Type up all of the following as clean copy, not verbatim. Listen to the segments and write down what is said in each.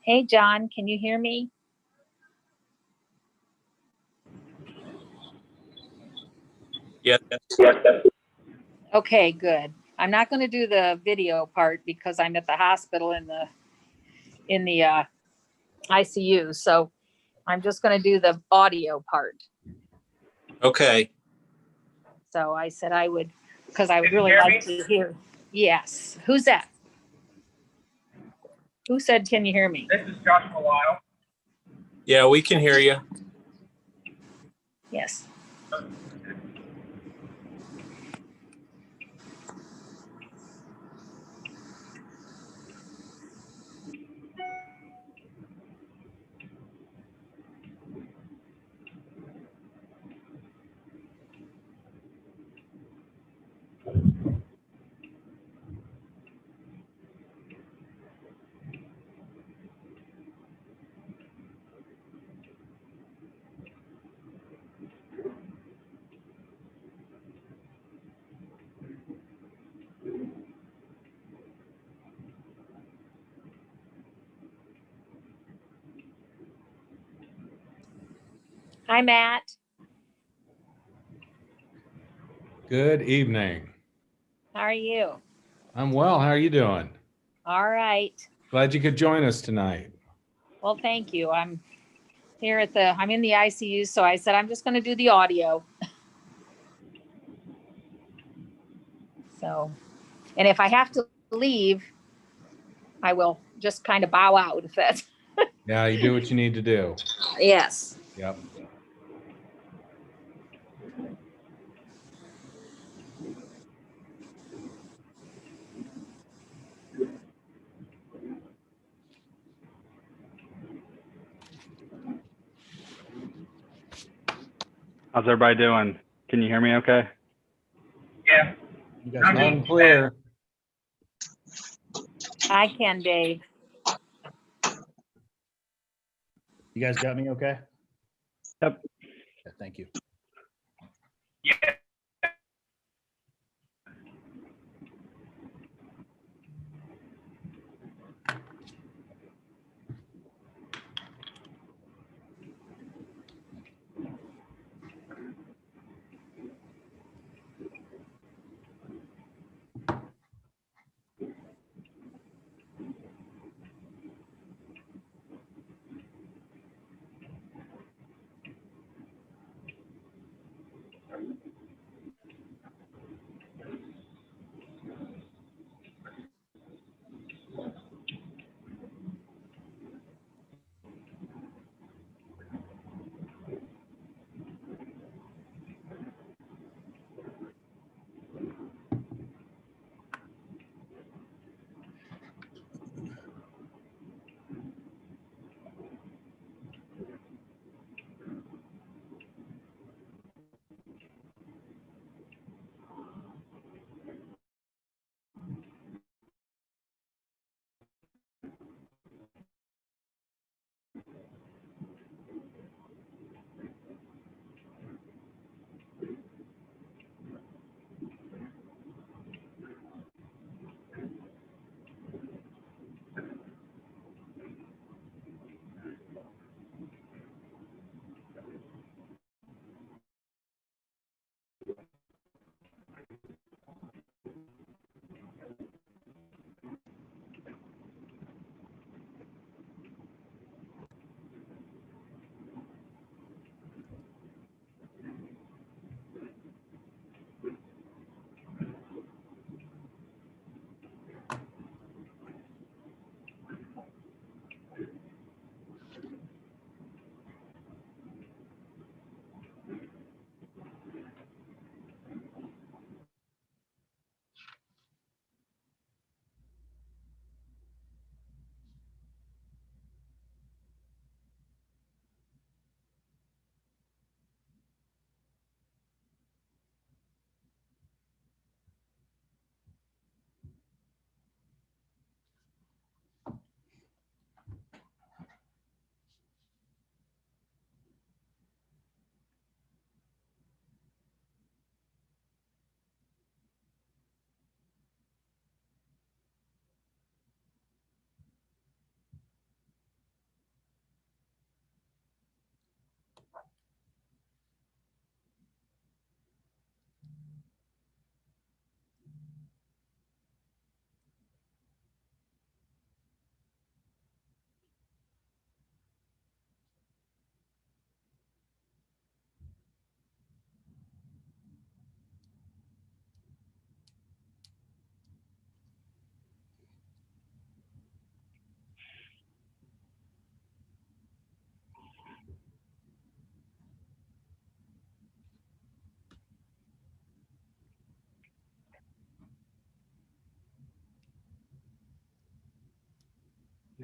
Hey, John, can you hear me? Yes. Okay, good. I'm not going to do the video part because I'm at the hospital in the ICU. So I'm just going to do the audio part. Okay. So I said I would, because I would really like to hear. Yes. Who's that? Who said, can you hear me? This is Joshua Lyle. Yeah, we can hear you. Yes. Hi, Matt. Good evening. How are you? I'm well. How are you doing? All right. Glad you could join us tonight. Well, thank you. I'm here I'm in the ICU. So I said, I'm just going to do the audio. So, and if I have to leave, I will just kind of bow out if that's. Yeah, you do what you need to do. Yes. Yep. How's everybody doing? Can you hear me okay? Yeah. You guys loud and clear. I can, Dave. You guys got me okay? Yep. Yeah, thank you. Yeah.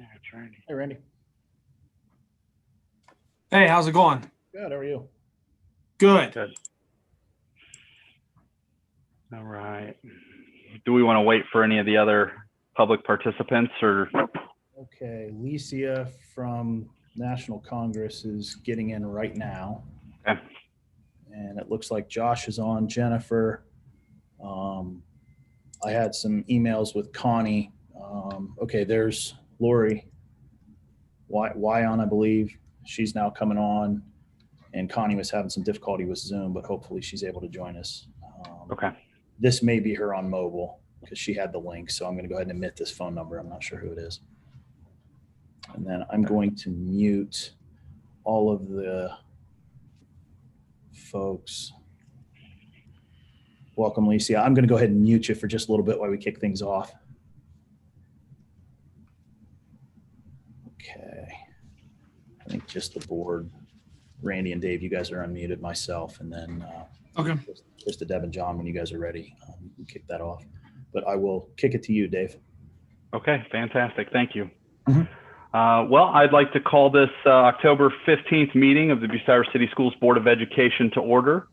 Hey, Randy. Hey, how's it going? Good. How are you? Good. Good. All right. Do we want to wait for any of the other public participants or? Okay. Licia from National Congress is getting in right now. Okay. And it looks like Josh is on. Jennifer. I had some emails with Connie. Okay, there's Lori Wyon, I believe. She's now coming on. And Connie was having some difficulty with Zoom, but hopefully she's able to join us. Okay. This may be her on mobile because she had the link. So I'm going to go ahead and admit this phone number. I'm not sure who it is. And then I'm going to mute all of the folks. Welcome, Licia. I'm going to go ahead and mute you for just a little bit while we kick things off. Okay. I think just the board. Randy and Dave, you guys are unmuted. Myself, and then Okay. just to Deb and John when you guys are ready. We kick that off. But I will kick it to you, Dave. Okay, fantastic. Thank you. Mhm. Well, I'd like to call this October 15th meeting of the Bucyrus City Schools Board of Education to order.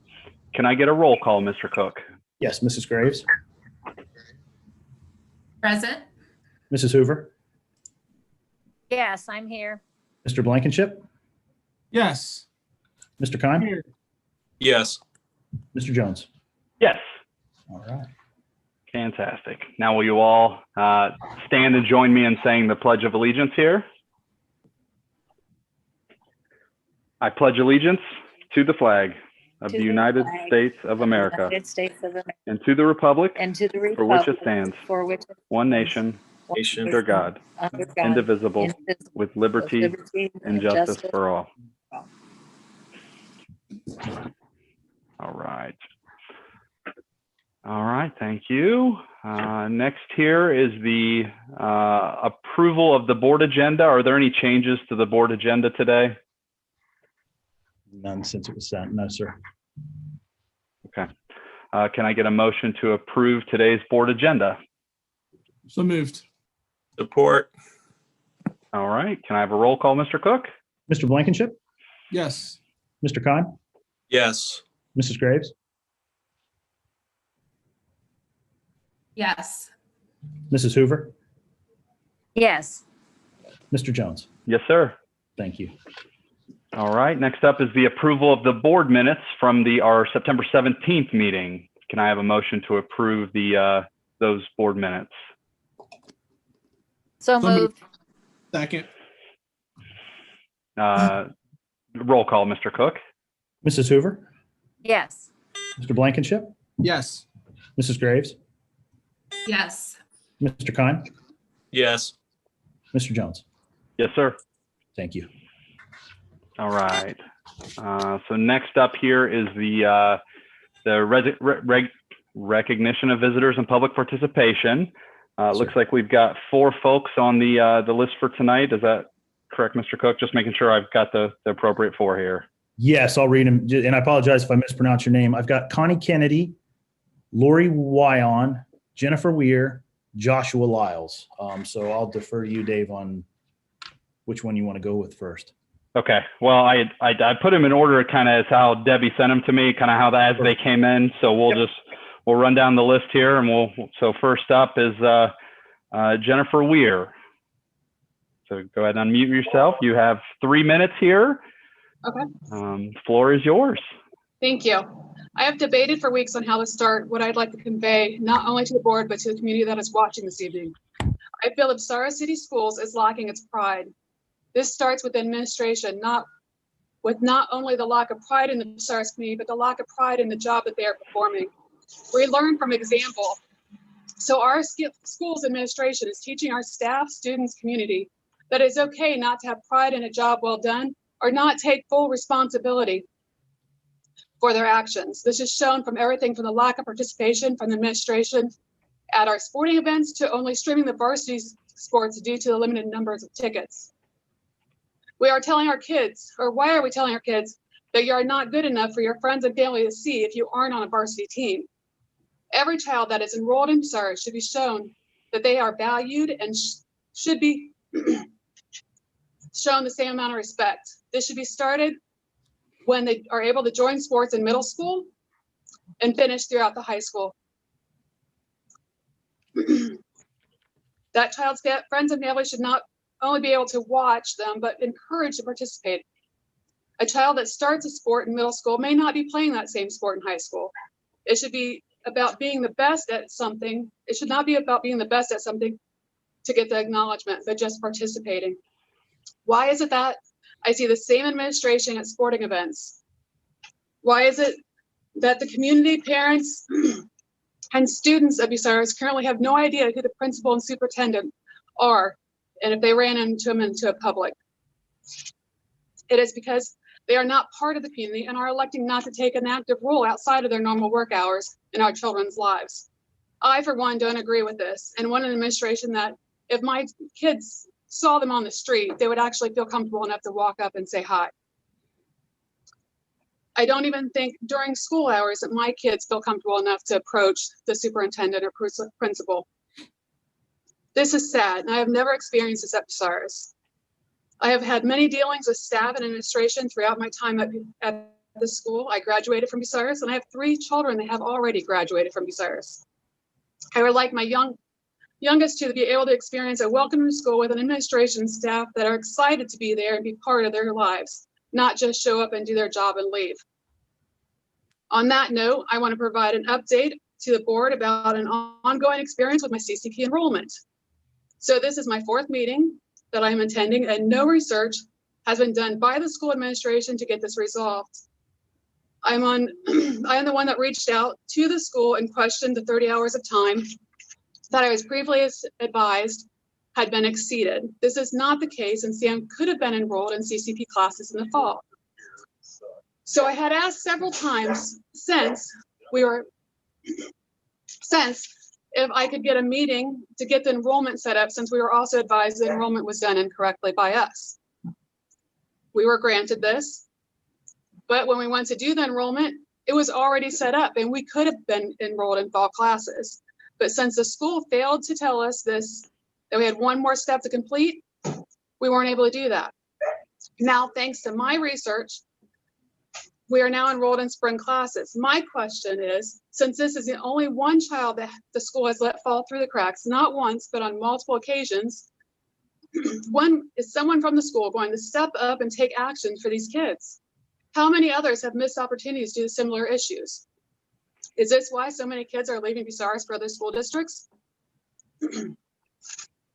Can I get a roll call, Mr. Cook? Yes, Mrs. Graves. Present. Mrs. Hoover. Yes, I'm here. Mr. Blankenship. Yes. Mr. Kime. Yes. Mr. Jones. Yes. All right. Fantastic. Now will you all stand and join me in saying the Pledge of Allegiance here? I pledge allegiance to the flag of To the the United flag States of America United States of America, and to the republic and to the for which it republic stands, for which it one stands, nation, one Nation. under God, under God, indivisible, indivisible, with with liberty liberty and justice for all. all. All right. All right, thank you. Next here is the approval of the board agenda. Are there any changes to the board agenda today? None since it was sent. No, sir. Okay. Can I get a motion to approve today's board agenda? So moved. Support. All right, can I have a roll call, Mr. Cook? Mr. Blankenship. Yes. Mr. Kime. Yes. Mrs. Graves. Yes. Mrs. Hoover. Yes, Mr. Jones. Yes, sir. Thank you. All right, next up is the approval of the board minutes from our September 17th meeting. Can I have a motion to approve those board minutes? so So moved. Second. Roll call, Mr. Cook. Mrs. Hoover. Yes, Mr. Blankenship. Yes. Mrs. Graves. Yes. Mr. Kime. Yes. Mr. Jones. Yes, sir. Thank you. All right. So next up here is the recognition of visitors and public participation. Looks like we've got 4 folks on the list for tonight. Is that correct, Mr. Cook? Just making sure I've got the appropriate 4 here. Yes, I'll read them. And I apologize if I mispronounce your name. I've got Connie Kennedy, Lori Wyon, Jennifer Weir, Joshua Lyles. So I'll defer to you, Dave, on which one you want to go with first. Okay. Well, I put them in order kind of as how Debbie sent them to me, kind of how as they came in. So we'll run down the list here, and so first up is Jennifer Weir. So go ahead and unmute yourself. You have 3 minutes here. Okay. Floor is yours. Thank you. I have debated for weeks on how to start what I'd like to convey, not only to the board, but to the community that is watching this evening. I feel that Bucyrus City Schools is lacking its pride. This starts with administration, not only the lack of pride in the Bucyrus community, but the lack of pride in the job that they are performing. We learn from example. So our schools administration is teaching our staff, students, community that it's okay not to have pride in a job well done or not take full responsibility for their actions. This is shown from everything from the lack of participation from the administration at our sporting events to only streaming the varsity sports due to the limited numbers of tickets. We are telling our kids, or why are we telling our kids, that you are not good enough for your friends and family to see if you aren't on a varsity team? Every child that is enrolled in Bucyrus should be shown that they are valued and should be shown the same amount of respect. This should be started when they are able to join sports in middle school and finish throughout the high school. That child's friends and family should not only be able to watch them, but encourage to participate. A child that starts a sport in middle school may not be playing that same sport in high school. It should be about being the best at something. It should not be about being the best at something to get the acknowledgement, but just participating. Why is it that I see the same administration at sporting events? Why is it that the community, parents, and students of Bucyrus currently have no idea who the principal and superintendent are, and if they ran into them into a public? It is because they are not part of the community and are electing not to take an active role outside of their normal work hours in our children's lives. I, for one, don't agree with this, and want an administration that if my kids saw them on the street, they would actually feel comfortable enough to walk up and say hi. I don't even think during school hours that my kids feel comfortable enough to approach the superintendent or principal. This is sad, and I have never experienced this at Bucyrus. I have had many dealings with staff and administration throughout my time at the school. I graduated from Bucyrus, and I have 3 children that have already graduated from Bucyrus. I would like my youngest to be able to experience a welcome to school with an administration staff that are excited to be there and be part of their lives, not just show up and do their job and leave. On that note, I want to provide an update to the board about an ongoing experience with my CCP enrollment. So this is my 4th meeting that I'm attending, and no research has been done by the school administration to get this resolved. I am the one that reached out to the school and questioned the 30 hours of time that I was previously advised had been exceeded. This is not the case, and Sam could have been enrolled in CCP classes in the fall. So I had asked several times since if I could get a meeting to get the enrollment set up, since we were also advised the enrollment was done incorrectly by us. We were granted this, but when we went to do the enrollment, it was already set up and we could have been enrolled in fall classes. But since the school failed to tell us this, that we had one more step to complete, we weren't able to do that. Now, thanks to my research, we are now enrolled in spring classes. My question is, since this is the only one child that the school has let fall through the cracks, not once, but on multiple occasions, is someone from the school going to step up and take action for these kids? How many others have missed opportunities due to similar issues? Is this why so many kids are leaving Bucyrus for other school districts?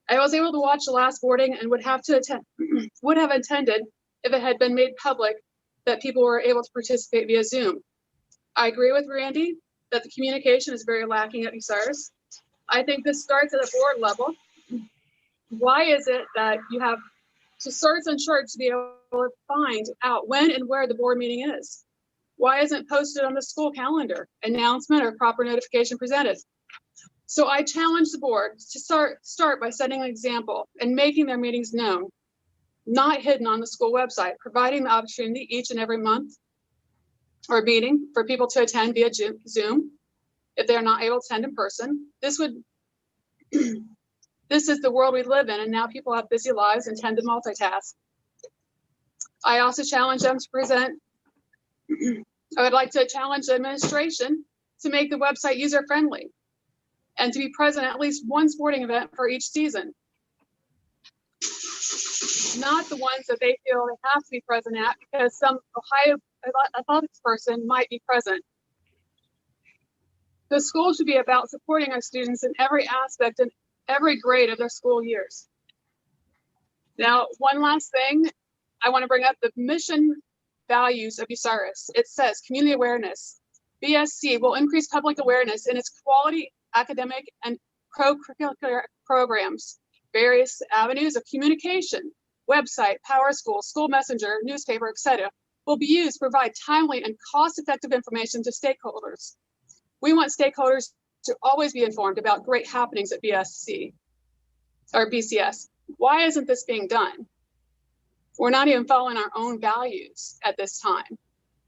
I was able to watch the last boarding and would have attended if it had been made public that people were able to participate via Zoom. I agree with Randy that the communication is very lacking at Bucyrus. I think this starts at a board level. Why is it that you have to search and search to be able to find out when and where the board meeting is? Why isn't posted on the school calendar, announcement, or proper notification presented? So I challenge the board to start by setting an example and making their meetings known, not hidden on the school website, providing the opportunity each and every month or meeting for people to attend via Zoom if they're not able to attend in person. This is the world we live in, and now people have busy lives and tend to multitask. I also challenge them to present. I would like to challenge the administration to make the website user-friendly and to be present at least one sporting event for each season. Not the ones that they feel they have to be present at because some Ohio athletics person might be present. The school should be about supporting our students in every aspect and every grade of their school years. Now, one last thing, I want to bring up the mission values of Bucyrus. It says community awareness. BSC will increase public awareness in its quality academic and co-curricular programs, various avenues of communication, website, Power School, school messenger, newspaper, etc., will be used to provide timely and cost-effective information to stakeholders. We want stakeholders to always be informed about great happenings at BSC or BCS. Why isn't this being done? We're not even following our own values at this time.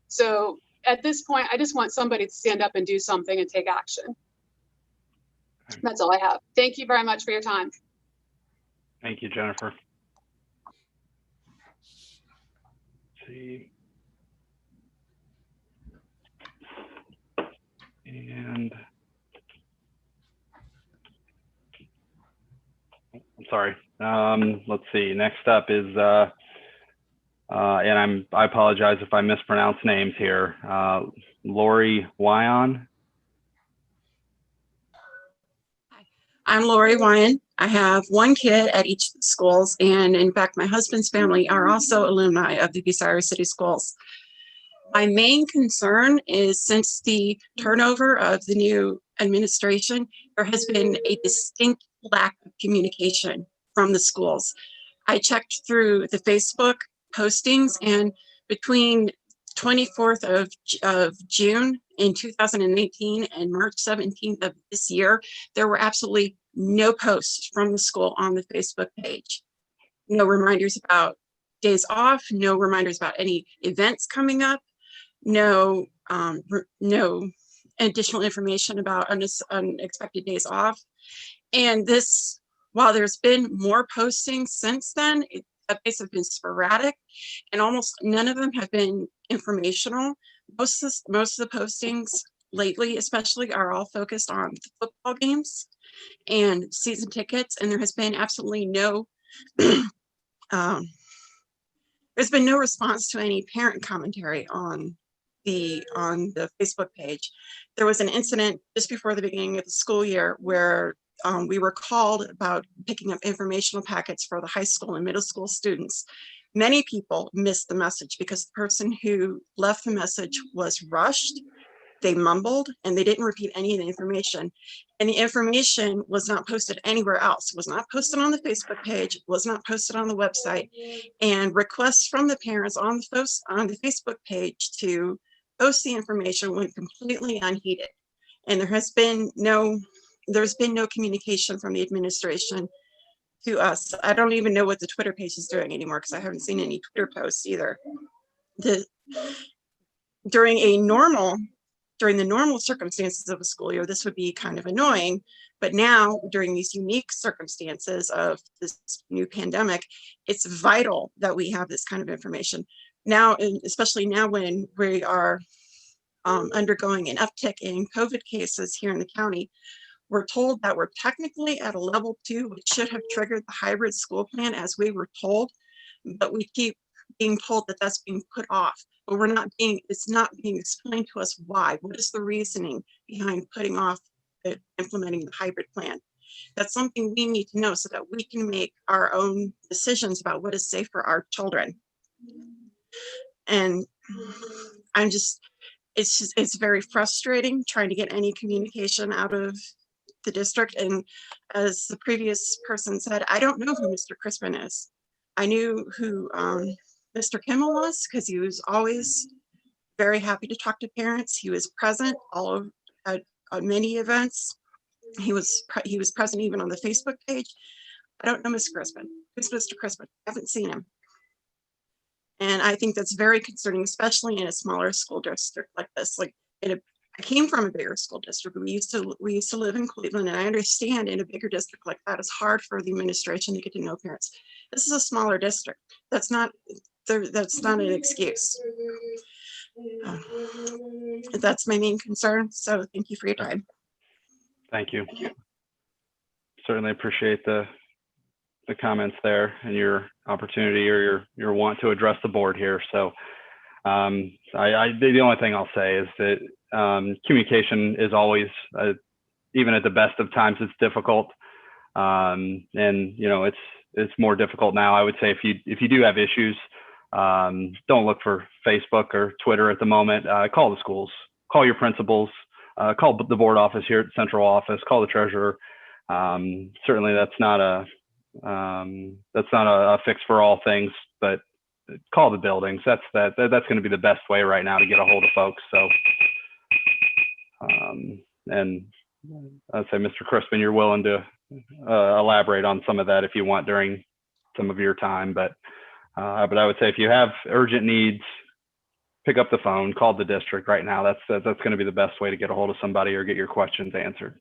So at this point, I just want somebody to stand up and do something and take action. That's all I have. Thank you very much for your time. Thank you, Jennifer. see. And I'm sorry. Let's see. Next up is, and I apologize if I mispronounce names here. Lori Wyon. I'm Lori Wyan. I have one kid at each of the schools, and in fact, my husband's family are also alumni of the Bucyrus City Schools. My main concern is since the turnover of the new administration, there has been a distinct lack of communication from the schools. I checked through the Facebook postings, and between 24th of June in 2018 and March 17th of this year, there were absolutely no posts from the school on the Facebook page. No reminders about days off, no reminders about any events coming up, no additional information about unexpected days off. And this, while there's been more postings since then, updates have been sporadic, and almost none of them have been informational. Most of the postings lately, especially, are all focused on the football games and season tickets, and there has been absolutely no there's been no response to any parent commentary on the Facebook page. There was an incident just before the beginning of the school year where we were called about picking up informational packets for the high school and middle school students. Many people missed the message because the person who left the message was rushed, they mumbled, and they didn't repeat any of the information. And the information was not posted anywhere else. It was not posted on the Facebook page, was not posted on the website. And requests from the parents on the Facebook page to post the information went completely unheeded. And there's been no communication from the administration to us. I don't even know what the Twitter page is doing anymore because I haven't seen any Twitter posts either. During the normal circumstances of a school year, this would be kind of annoying. But now, during these unique circumstances of this new pandemic, it's vital that we have this kind of information. Now, and especially now when we are undergoing an uptick in COVID cases here in the county, we're told that we're technically at a level 2, which should have triggered the hybrid school plan as we were told, but we keep being told that that's being put off. But it's not being explained to us why. What is the reasoning behind putting off implementing the hybrid plan? That's something we need to know so that we can make our own decisions about what is safe for our children. And it's very frustrating trying to get any communication out of the district. And as the previous person said, I don't know who Mr. Crispin is. I knew who Mr. Kimmel was because he was always very happy to talk to parents. He was present at many events. He was present even on the Facebook page. I don't know Mr. Crispin. Who's Mr. Crispin? I haven't seen him. And I think that's very concerning, especially in a smaller school district like this. I came from a bigger school district. We used to live in Cleveland, and I understand in a bigger district like that, it's hard for the administration to get to know parents. This is a smaller district. That's not an excuse. That's my main concern. So thank you for your time. Thank you. Certainly appreciate the comments there and your opportunity or your want to address the board here. So the only thing I'll say is that communication is always, even at the best of times, it's difficult. And it's more difficult now. I would say if you do have issues, don't look for Facebook or Twitter at the moment. Call the schools, call your principals, call the board office here at the central office, call the treasurer. Certainly that's not a fix for all things, but call the buildings. That's going to be the best way right now to get a hold of folks. So, and I'd say, Mr. Crispin, you're willing to elaborate on some of that if you want during some of your time, but I would say if you have urgent needs, pick up the phone, call the district right now. That's going to be the best way to get a hold of somebody or get your questions answered.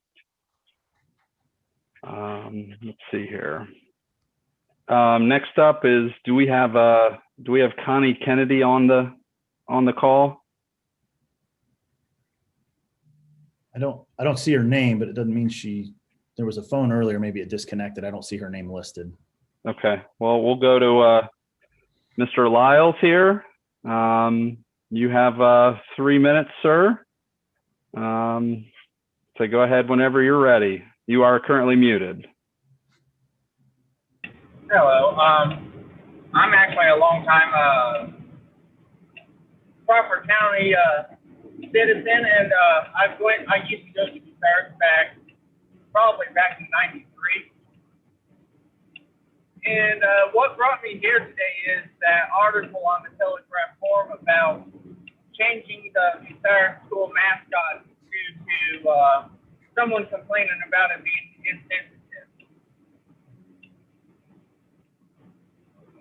Let's see here. Next up is, do we have do we have Connie Kennedy on the call? I don't see her name, but it doesn't mean there was a phone earlier, maybe it disconnected. I don't see her name listed. Okay, well, we'll go to Mr. Lyles here. You have 3 minutes, sir. So go ahead whenever you're ready. You are currently muted. Hello. I'm actually a long-time Crawford County citizen, and I used to go to Paris probably back in '93. And what brought me here today is that article on the Telegraph forum about changing the entire school mascot due to someone complaining about it being insensitive.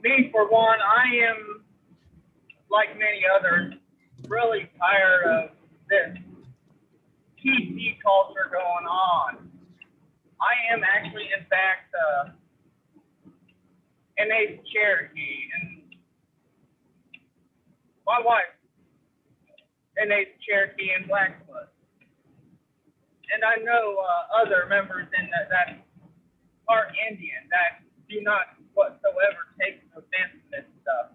Me, for one, I am, like many others, really tired of this PC culture going on. I am actually, in fact, an eighth Cherokee, and my wife, an eighth Cherokee and Blackfoot. And I know other members in that are Indian that do not whatsoever take offense to this stuff.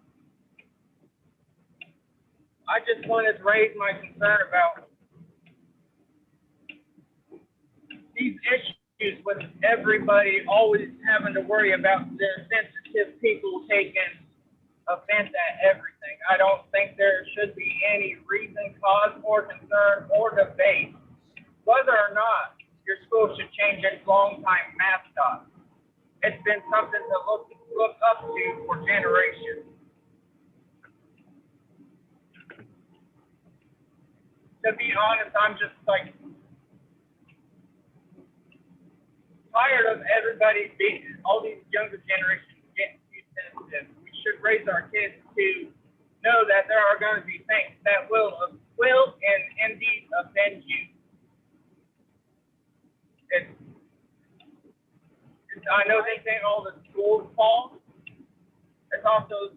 I just wanted to raise my concern about these issues with everybody always having to worry about the sensitive people taking offense at everything. I don't think there should be any reason, cause, or concern or debate whether or not your school should change its longtime mascot. It's been something to look up to for generations. To be honest, I'm just like tired of everybody all these younger generations getting too sensitive. We should raise our kids to know that there are going to be things that will and indeed offend you. I know they say all the school's fault. It's also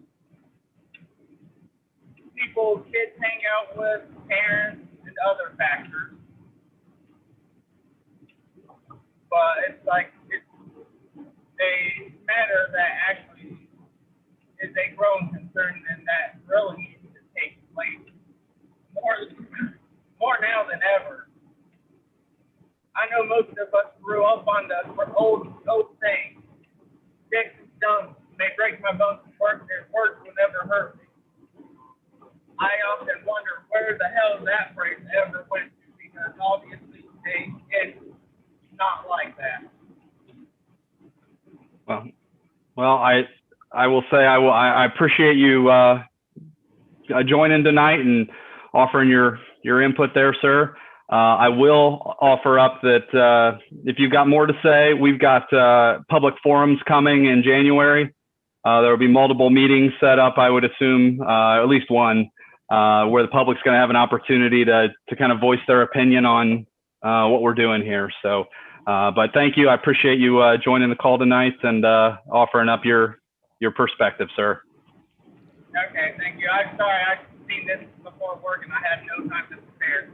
people kids hang out with, parents, and other factors. But it's like it's a matter that actually is a growing concern and that really needs to take place more now than ever. I know most of us grew up on the old saying, sticks and stones may break my bones, and words will never hurt me. I often wonder where the hell that phrase ever went to, because obviously today it's not like that. Well, I will say I appreciate you joining tonight and offering your input there, sir. I will offer up that if you've got more to say, we've got public forums coming in January. There will be multiple meetings set up, I would assume, at least one, where the public's going to have an opportunity to kind of voice their opinion on what we're doing here. So, but thank you. I appreciate you joining the call tonight and offering up your perspective, sir. Okay, thank you. I'm sorry, I've seen this before work and I had no time to prepare.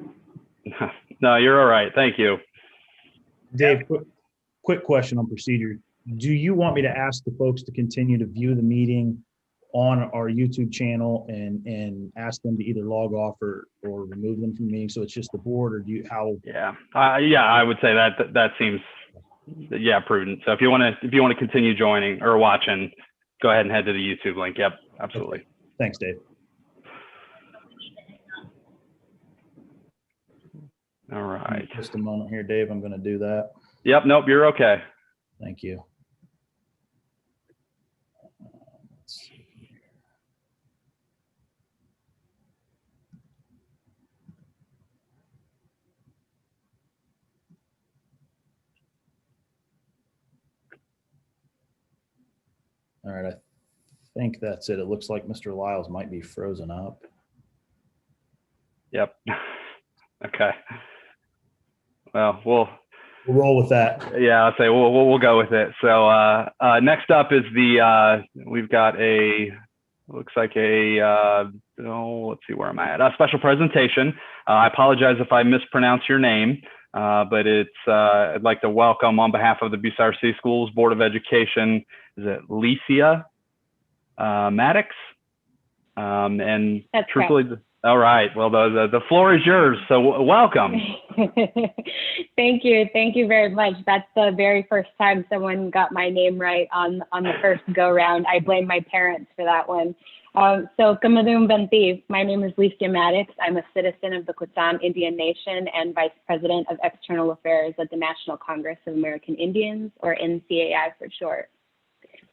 No, you're all right. Thank you. Dave, quick question on procedure. Do you want me to ask the folks to continue to view the meeting on our YouTube channel and ask them to either log off or remove them from the meeting? So it's just the board, or do you, how? Yeah. Yeah, I would say that seems, yeah, prudent. So if you want to continue joining or watching, go ahead and head to the YouTube link. Yep, absolutely. Okay. Thanks, Dave. All right. Just a moment here, Dave. I'm going to do that. Yep. Nope. You're okay. Thank you. All right. I think that's it. It looks like Mr. Lyles might be frozen up. Yep. Okay. Well, we'll roll with that. Yeah, I'll say we'll go with it. So next up is we've got a looks like let's see, where am I at? A special presentation. I apologize if I mispronounce your name, but I'd like to welcome on behalf of the BCSD Schools Board of Education, is it Licia Maddox? And That's truthfully, all right, well, the floor is yours, so welcome. Thank you. Thank you very much. That's the very first time someone got my name right on the first go round. I blame my parents for that one. So, Kamadum Banti, my name is Licia Maddox. I'm a citizen of the Kutzam Indian Nation and Vice President of External Affairs at the National Congress of American Indians, or NCAI for short.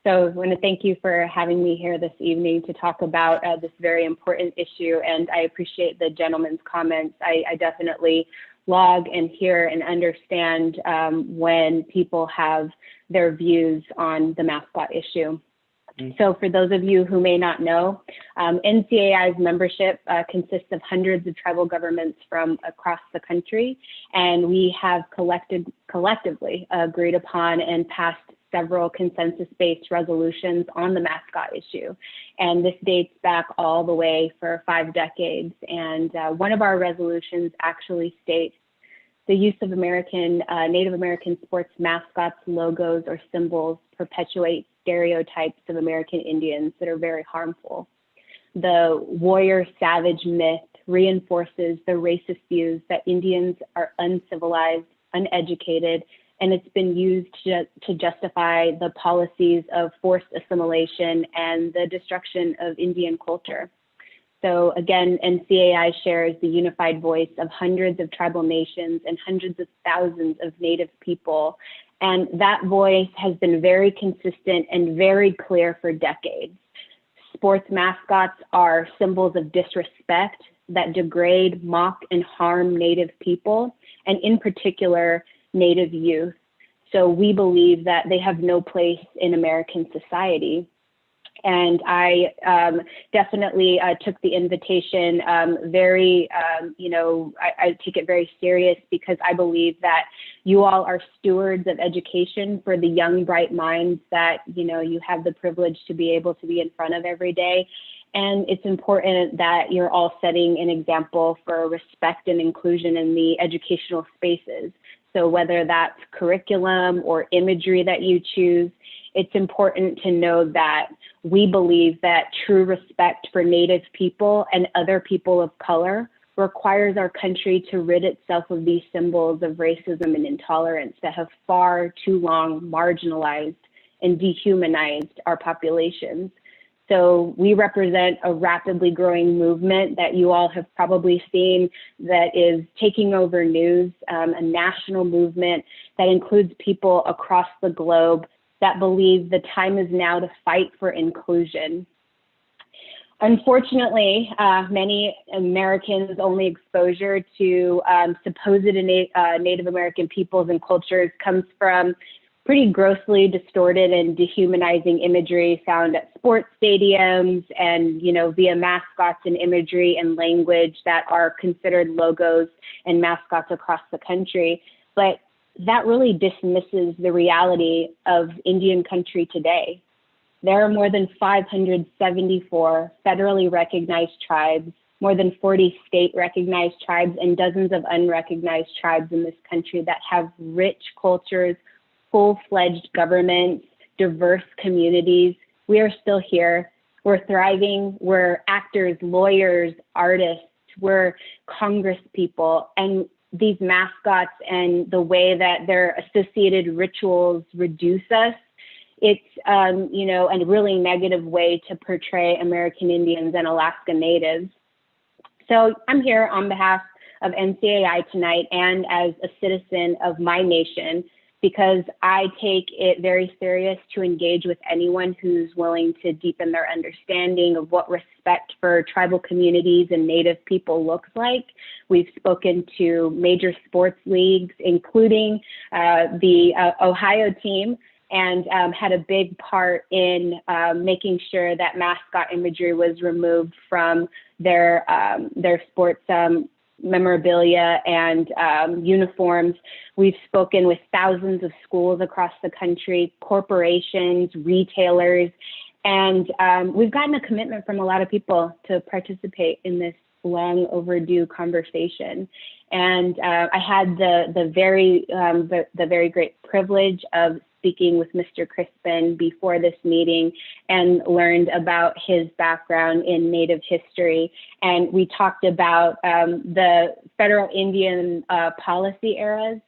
So I want to thank you for having me here this evening to talk about this very important issue, and I appreciate the gentleman's comments. I definitely log and hear and understand when people have their views on the mascot issue. So for those of you who may not know, NCAI's membership consists of hundreds of tribal governments from across the country, and we have collectively agreed upon and passed several consensus-based resolutions on the mascot issue. And this dates back all the way for 5 decades. And one of our resolutions actually states the use of Native American sports mascots, logos, or symbols perpetuate stereotypes of American Indians that are very harmful. The warrior savage myth reinforces the racist views that Indians are uncivilized, uneducated, and it's been used to justify the policies of forced assimilation and the destruction of Indian culture. So again, NCAI shares the unified voice of hundreds of tribal nations and hundreds of thousands of Native people. And that voice has been very consistent and very clear for decades. Sports mascots are symbols of disrespect that degrade, mock, and harm Native people, and in particular, Native youth. So we believe that they have no place in American society. And I definitely took the invitation I take it very serious, because I believe that you all are stewards of education for the young, bright minds that, you have the privilege to be able to be in front of every day. And it's important that you're all setting an example for respect and inclusion in the educational spaces. So whether that's curriculum or imagery that you choose, it's important to know that we believe that true respect for Native people and other people of color requires our country to rid itself of these symbols of racism and intolerance that have far too long marginalized and dehumanized our populations. So we represent a rapidly growing movement that you all have probably seen that is taking over news, a national movement that includes people across the globe that believe the time is now to fight for inclusion. Unfortunately, many Americans' only exposure to supposed Native American peoples and cultures comes from pretty grossly distorted and dehumanizing imagery found at sports stadiums and, via mascots and imagery and language that are considered logos and mascots across the country. But that really dismisses the reality of Indian country today. There are more than 574 federally recognized tribes, more than 40 state recognized tribes, and dozens of unrecognized tribes in this country that have rich cultures, full-fledged governments, diverse communities. We are still here. We're thriving. We're actors, lawyers, artists. We're Congress people. And these mascots and the way that their associated rituals reduce us, it's, a really negative way to portray American Indians and Alaska Natives. So I'm here on behalf of NCAI tonight and as a citizen of my nation, because I take it very serious to engage with anyone who's willing to deepen their understanding of what respect for tribal communities and Native people looks like. We've spoken to major sports leagues, including the Ohio team, and had a big part in making sure that mascot imagery was removed from their sports memorabilia and uniforms. We've spoken with thousands of schools across the country, corporations, retailers, And we've gotten a commitment from a lot of people to participate in this long overdue conversation. And I had the very great privilege of speaking with Mr. Crispin before this meeting and learned about his background in Native history. And we talked about the federal Indian policy eras.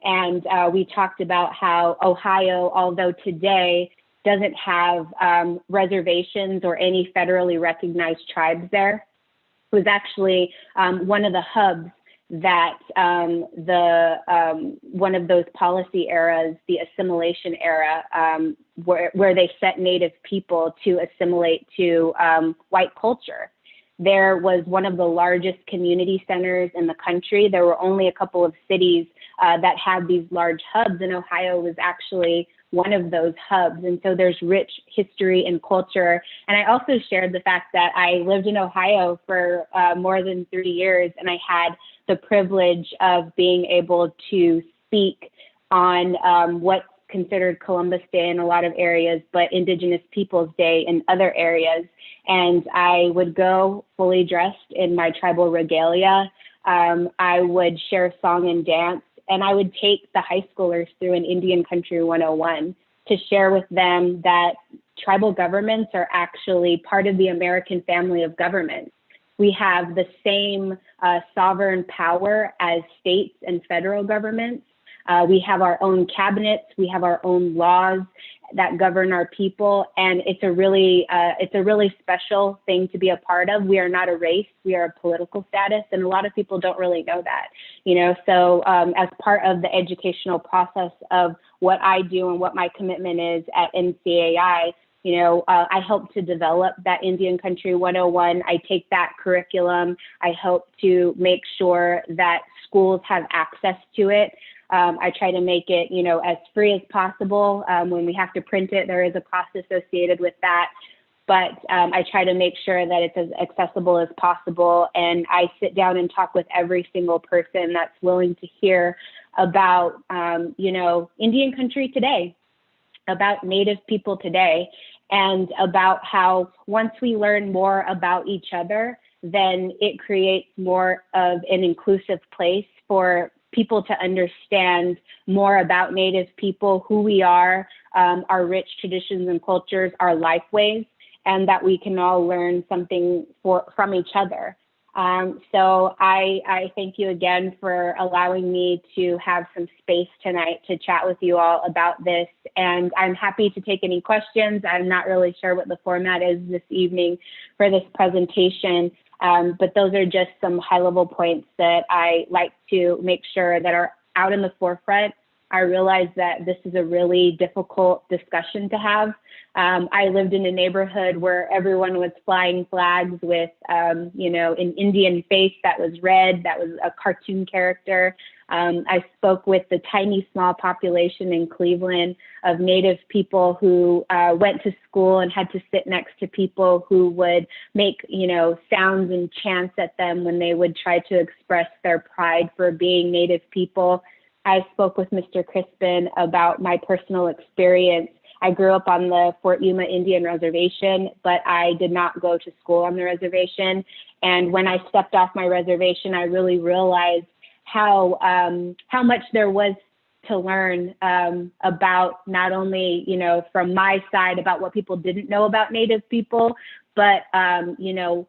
And we talked about how Ohio, although today doesn't have reservations or any federally recognized tribes there, was actually one of the hubs that one of those policy eras, the assimilation era, where they set Native people to assimilate to white culture. There was one of the largest community centers in the country. There were only a couple of cities that had these large hubs, and Ohio was actually one of those hubs. And so there's rich history and culture. And I also shared the fact that I lived in Ohio for more than 3 years, and I had the privilege of being able to speak on what's considered Columbus Day in a lot of areas, but Indigenous Peoples Day in other areas. And I would go fully dressed in my tribal regalia. I would share song and dance, and I would take the high schoolers through an Indian Country 101 to share with them that tribal governments are actually part of the American family of governments. We have the same sovereign power as states and federal governments. We have our own cabinets, we have our own laws that govern our people, and it's a really special thing to be a part of. We are not a race, we are a political status, and a lot of people don't really know that, you know. So as part of the educational process of what I do and what my commitment is at NCAI, you know, I help to develop that Indian Country 101. I take that curriculum, I help to make sure that schools have access to it. I try to make it, you know, as free as possible. When we have to print it, there is a cost associated with that. But I try to make sure that it's as accessible as possible. And I sit down and talk with every single person that's willing to hear about, you know, Indian country today, about Native people today, and about how once we learn more about each other, then it creates more of an inclusive place for people to understand more about Native people, who we are, our rich traditions and cultures, our life ways, and that we can all learn something from each other. So I thank you again for allowing me to have some space tonight to chat with you all about this. And I'm happy to take any questions. I'm not really sure what the format is this evening for this presentation. But those are just some high-level points that I like to make sure that are out in the forefront. I realize that this is a really difficult discussion to have. I lived in a neighborhood where everyone was flying flags with, you know, an Indian face that was red, that was a cartoon character. I spoke with the tiny, small population in Cleveland of Native people who went to school and had to sit next to people who would make, you know, sounds and chants at them when they would try to express their pride for being Native people. I spoke with Mr. Crispin about my personal experience. I grew up on the Fort Yuma Indian Reservation, but I did not go to school on the reservation. And when I stepped off my reservation, I really realized how much there was to learn about, not only, you know, from my side about what people didn't know about Native people, but, you know,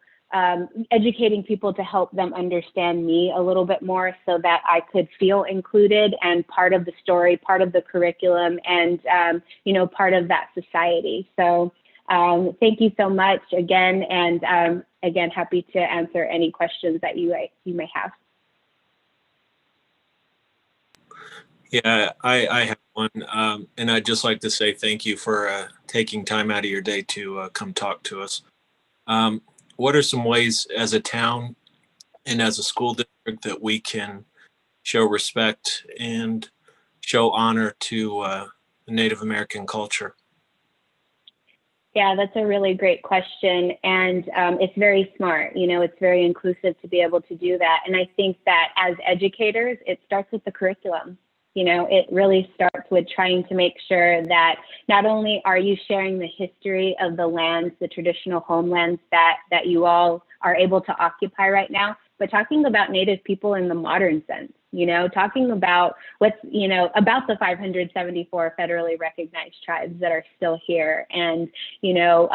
educating people to help them understand me a little bit more so that I could feel included and part of the story, part of the curriculum, and, you know, part of that society. So thank you so much again. And again, happy to answer any questions that you may have. Yeah, I have one. And I'd just like to say thank you for taking time out of your day to come talk to us. What are some ways as a town and as a school district that we can show respect and show honor to Native American culture? Yeah, that's a really great question. And it's very smart. You know, it's very inclusive to be able to do that. And I think that as educators, it starts with the curriculum. You know, it really starts with trying to make sure that not only are you sharing the history of the lands, the traditional homelands that you all are able to occupy right now, but talking about Native people in the modern sense, you know, talking about what's, you know, about the 574 federally recognized tribes that are still here, and, you know,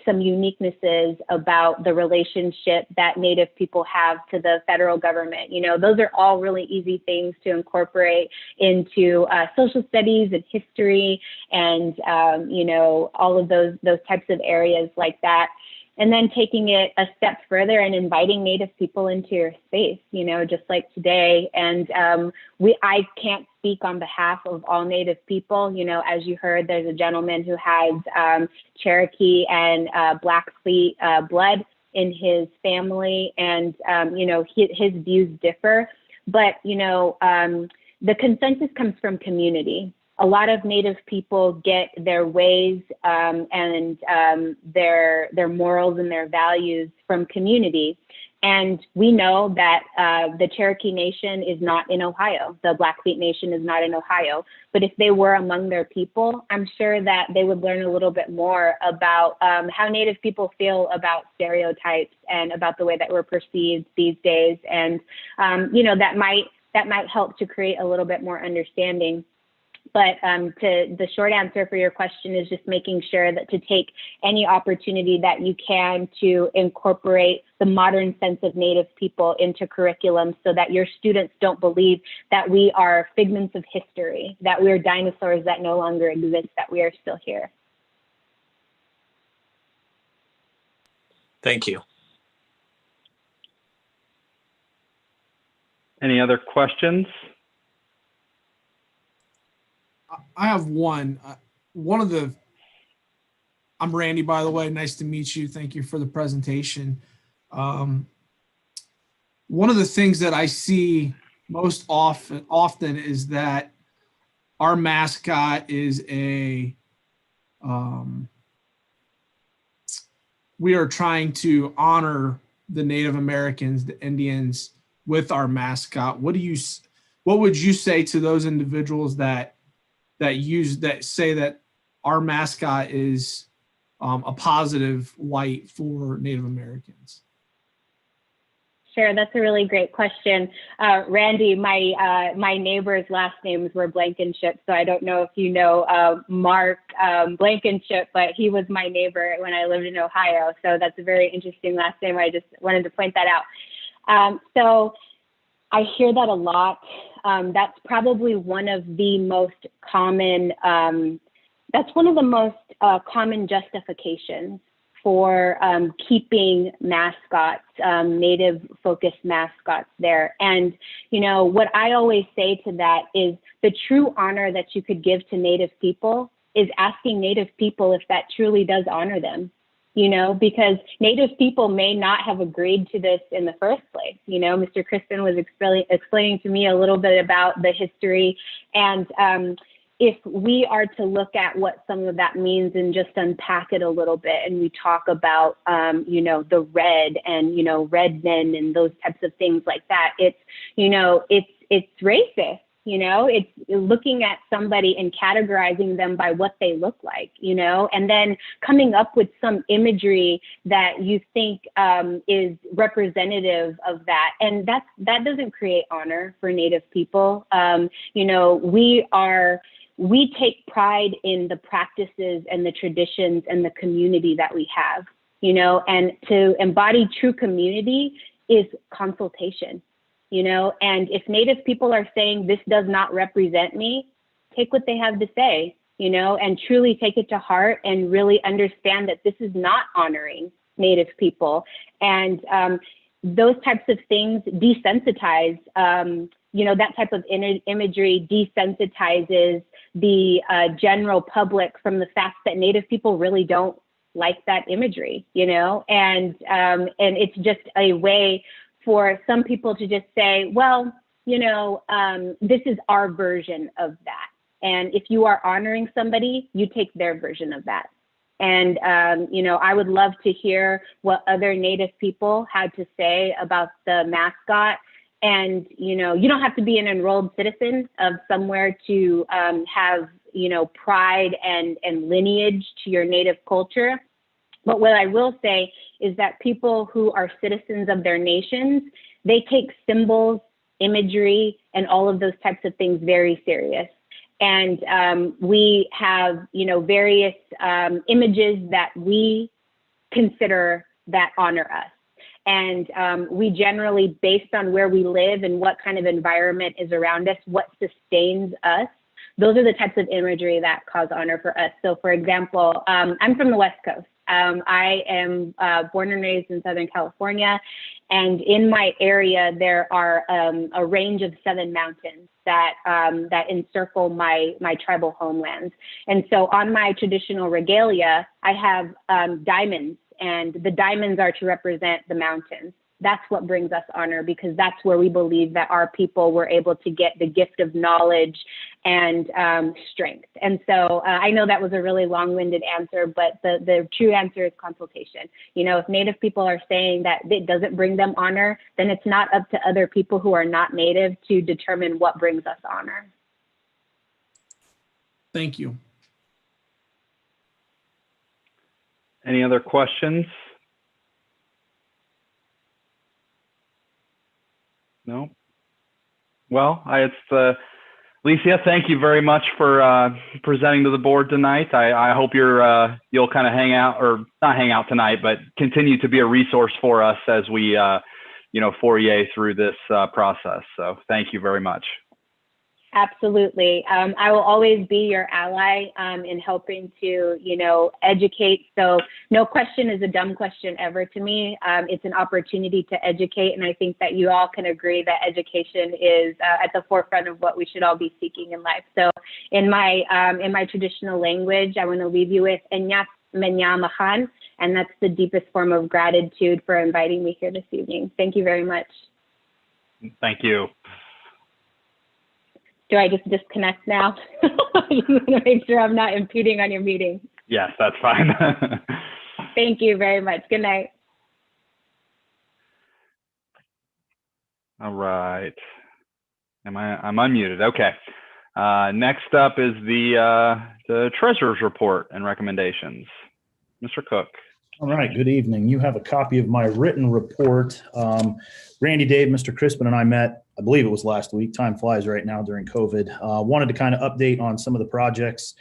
some uniquenesses about the relationship that Native people have to the federal government. You know, those are all really easy things to incorporate into social studies and history and, you know, all of those types of areas like that. And then taking it a step further and inviting Native people into your space, you know, just like today. And I can't speak on behalf of all Native people. You know, as you heard, there's a gentleman who has Cherokee and Blackfeet blood in his family. And, you know, his views differ. But, you know, the consensus comes from community. A lot of Native people get their ways and their morals and their values from community. And we know that the Cherokee Nation is not in Ohio. The Blackfeet Nation is not in Ohio. But if they were among their people, I'm sure that they would learn a little bit more about how Native people feel about stereotypes and about the way that we're perceived these days. And, you know, that might help to create a little bit more understanding. But the short answer for your question is just making sure that to take any opportunity that you can to incorporate the modern sense of Native people into curriculum so that your students don't believe that we are figments of history, that we're dinosaurs that no longer exist, that we are still here. Thank you. Any other questions? I have one. I'm Randy, by the way. Nice to meet you. Thank you for the presentation. One of the things that I see most often is that our mascot is we are trying to honor the Native Americans, the Indians, with our mascot. What would you say to those individuals that say that our mascot is a positive light for Native Americans? Sure, that's a really great question. Randy, my neighbor's last names were Blankenship, so I don't know if you know Mark Blankenship, but he was my neighbor when I lived in Ohio. So that's a very interesting last name. I just wanted to point that out. So I hear that a lot. That's probably one of the most common, common justifications for keeping mascots, Native focused mascots there. And, you know, what I always say to that is the true honor that you could give to Native people is asking Native people if that truly does honor them. You know, because Native people may not have agreed to this in the first place. You know, Mr. Crispin was explaining to me a little bit about the history. And if we are to look at what some of that means and just unpack it a little bit, and we talk about, you know, the red and, you know, red men and those types of things like that, it's, you know, it's racist. You know, it's looking at somebody and categorizing them by what they look like, you know, and then coming up with some imagery that you think is representative of that. And that doesn't create honor for Native people. You know, we take pride in the practices and the traditions and the community that we have, you know, and to embody true community is consultation. You know, and if Native people are saying this does not represent me, take what they have to say, you know, and truly take it to heart and really understand that this is not honoring Native people. And those types of things desensitize, you know, that type of imagery desensitizes the general public from the fact that Native people really don't like that imagery, you know, and it's just a way for some people to just say, well, you know, this is our version of that. And if you are honoring somebody, you take their version of that. And, you know, I would love to hear what other Native people had to say about the mascot And, you know, you don't have to be an enrolled citizen of somewhere to have, you know, pride and lineage to your native culture. But what I will say is that people who are citizens of their nations, they take symbols, imagery, and all of those types of things very serious. And we have, you know, various images that we consider that honor us. And we generally, based on where we live and what kind of environment is around us, what sustains us, those are the types of imagery that cause honor for us. So for example, I'm from the West Coast. I am born and raised in Southern California. And in my area, there are a range of 7 mountains that encircle my tribal homelands. And so on my traditional regalia, I have diamonds, and the diamonds are to represent the mountains. That's what brings us honor, because that's where we believe that our people were able to get the gift of knowledge and strength. And so I know that was a really long-winded answer, but the true answer is consultation. You know, if Native people are saying that it doesn't bring them honor, then it's not up to other people who are not Native to determine what brings us honor. Thank you. Any other questions? No? Well, Alicia, thank you very much for presenting to the board tonight. I hope you'll kind of hang out, or not hang out tonight, but continue to be a resource for us as we, you know, foray through this process. So thank you very much. Absolutely. I will always be your ally in helping to, you know, educate. So no question is a dumb question ever to me. It's an opportunity to educate. And I think that you all can agree that education is at the forefront of what we should all be seeking in life. So in my traditional language, I want to leave you with Enyas Menyamahan, and that's the deepest form of gratitude for inviting me here this evening. Thank you very much. Thank you. Do I just disconnect now? I just want to make sure I'm not impeding on your meeting. Yes, that's fine. Thank you very much. Good night. All right. I'm unmuted. Okay. Next up is the treasurer's report and recommendations. Mr. Cook. All right, good evening. You have a copy of my written report. Randy, Dave, Mr. Crispin, and I met, I believe it was last week. Time flies right now during COVID. Wanted to kind of update on some of the projects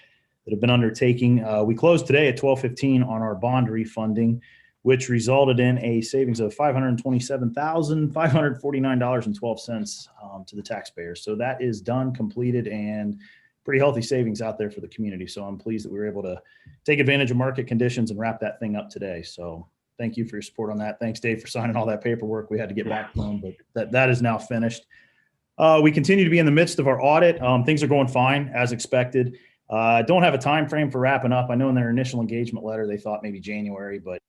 that have been undertaking. We closed today at 12:15 on our bond refunding, which resulted in a savings of $527,549.12 to the taxpayers. So that is done, completed, and pretty healthy savings out there for the community. So I'm pleased that we were able to take advantage of market conditions and wrap that thing up today. So thank you for your support on that. Thanks, Dave, for signing all that paperwork. We had to get back to them, but that is now finished. We continue to be in the midst of our audit. Things are going fine as expected. Don't have a time frame for wrapping up. I know in their initial engagement letter, they thought maybe January, but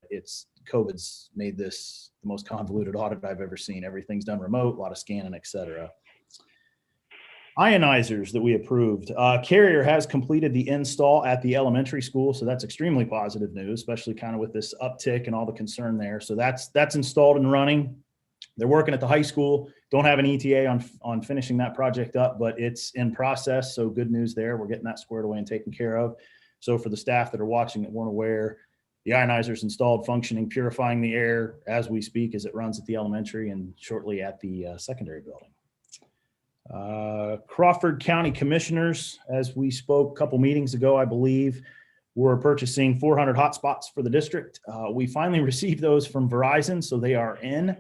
COVID's made this the most convoluted audit I've ever seen. Everything's done remote, a lot of scanning, et cetera. Ionizers that we approved. Carrier has completed the install at the elementary school, so that's extremely positive news, especially kind of with this uptick and all the concern there. So that's installed and running. They're working at the high school. Don't have an ETA on finishing that project up, but it's in process. So good news there. We're getting that squared away and taken care of. So for the staff that are watching that weren't aware, the ionizer's installed, functioning, purifying the air as we speak, as it runs at the elementary and shortly at the secondary building. Crawford County Commissioners, as we spoke a couple meetings ago, I believe, we're purchasing 400 hotspots for the district. We finally received those from Verizon, so they are in.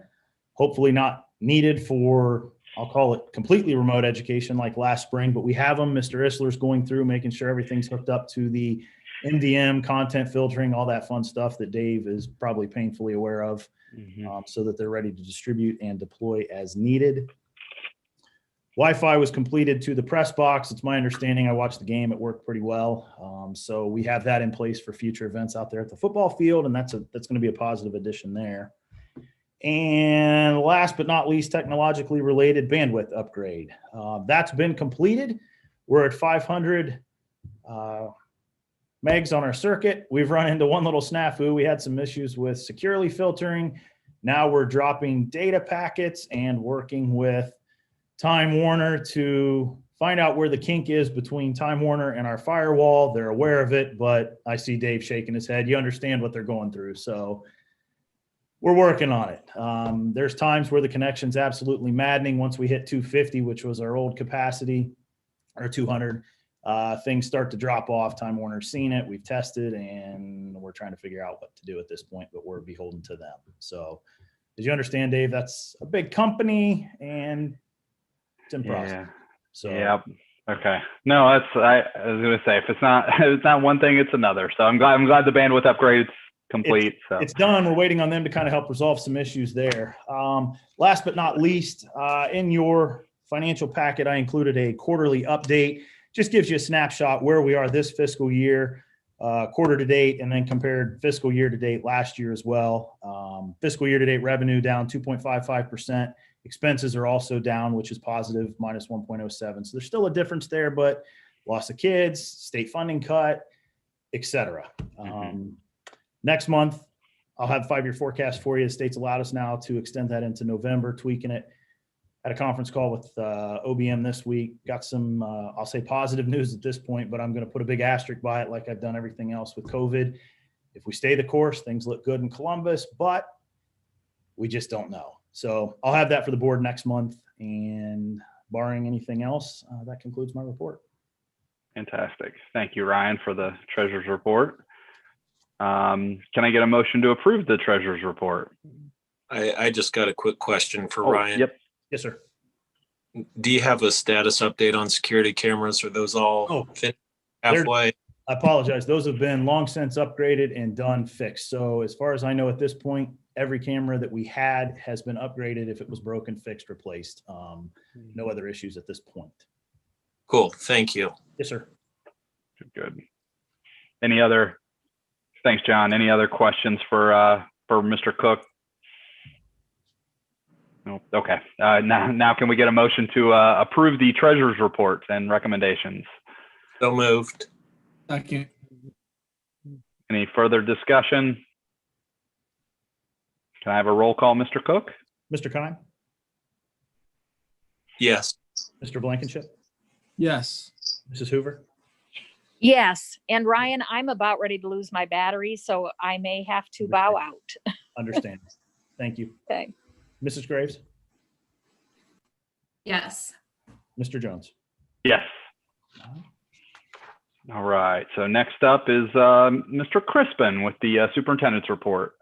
Hopefully not needed for, I'll call it completely remote education like last spring, but we have them. Mr. Isler's going through, making sure everything's hooked up to the MDM, content filtering, all that fun stuff that Dave is probably painfully aware of, so that they're ready to distribute and deploy as needed. Wi-Fi was completed to the press box. It's my understanding, I watched the game, it worked pretty well. So we have that in place for future events out there at the football field, and that's going to be a positive addition there. And last but not least, technologically related bandwidth upgrade. That's been completed. We're at 500 megs on our circuit. We've run into one little snafu. We had some issues with securely filtering Now we're dropping data packets and working with Time Warner to find out where the kink is between Time Warner and our firewall. They're aware of it, but I see Dave shaking his head. You understand what they're going through. So we're working on it. There's times where the connection's absolutely maddening. Once we hit 250, which was our old capacity, or 200, things start to drop off. Time Warner's seen it. We've tested, and we're trying to figure out what to do at this point, but we're beholden to them. So as you understand, Dave, that's a big company, and it's in process. Yeah. So yeah. Okay. No, I was going to say, if it's not one thing, it's another. So I'm glad the bandwidth upgrade's complete. It's done. We're waiting on them to kind of help resolve some issues there. Last but not least, in your financial packet, I included a quarterly update. Just gives you a snapshot where we are this fiscal year, quarter to date, and then compared fiscal year to date last year as well. Fiscal year to date revenue down 2.55%. Expenses are also down, which is positive, minus 1.07. So there's still a difference there, but loss of kids, state funding cut, et cetera. Next month, I'll have a 5-year forecast for you. The state's allowed us now to extend that into November, tweaking it. Had a conference call with OBM this week. Got some, I'll say positive news at this point, but I'm going to put a big asterisk by it like I've done everything else with COVID. If we stay the course, things look good in Columbus, but we just don't know. So I'll have that for the board next month, and barring anything else, that concludes my report. Fantastic. Thank you, Ryan, for the treasurer's report. Can I get a motion to approve the treasurer's report? I just got a quick question for Ryan. Yep. Yes, sir. Do you have a status update on security cameras? Are those all finished halfway? I apologize. Those have been long since upgraded and done fixed. So as far as I know at this point, every camera that we had has been upgraded. If it was broken, fixed, replaced. No other issues at this point. Cool. Thank you. Yes, sir. Good. Thanks, John. Any other questions for Mr. Cook? No. Okay. Now can we get a motion to approve the treasurer's report and recommendations? So moved. Second. Any further discussion? Can I have a roll call, Mr. Cook? Mr. Kine? Yes. Mr. Blankenship? Yes. Mrs. Hoover? Yes. And Ryan, I'm about ready to lose my battery, so I may have to bow out. Understand. Thank you. Okay. Mrs. Graves? Yes. Mr. Jones? Yes. All right. So next up is Mr. Crispin with the superintendent's report.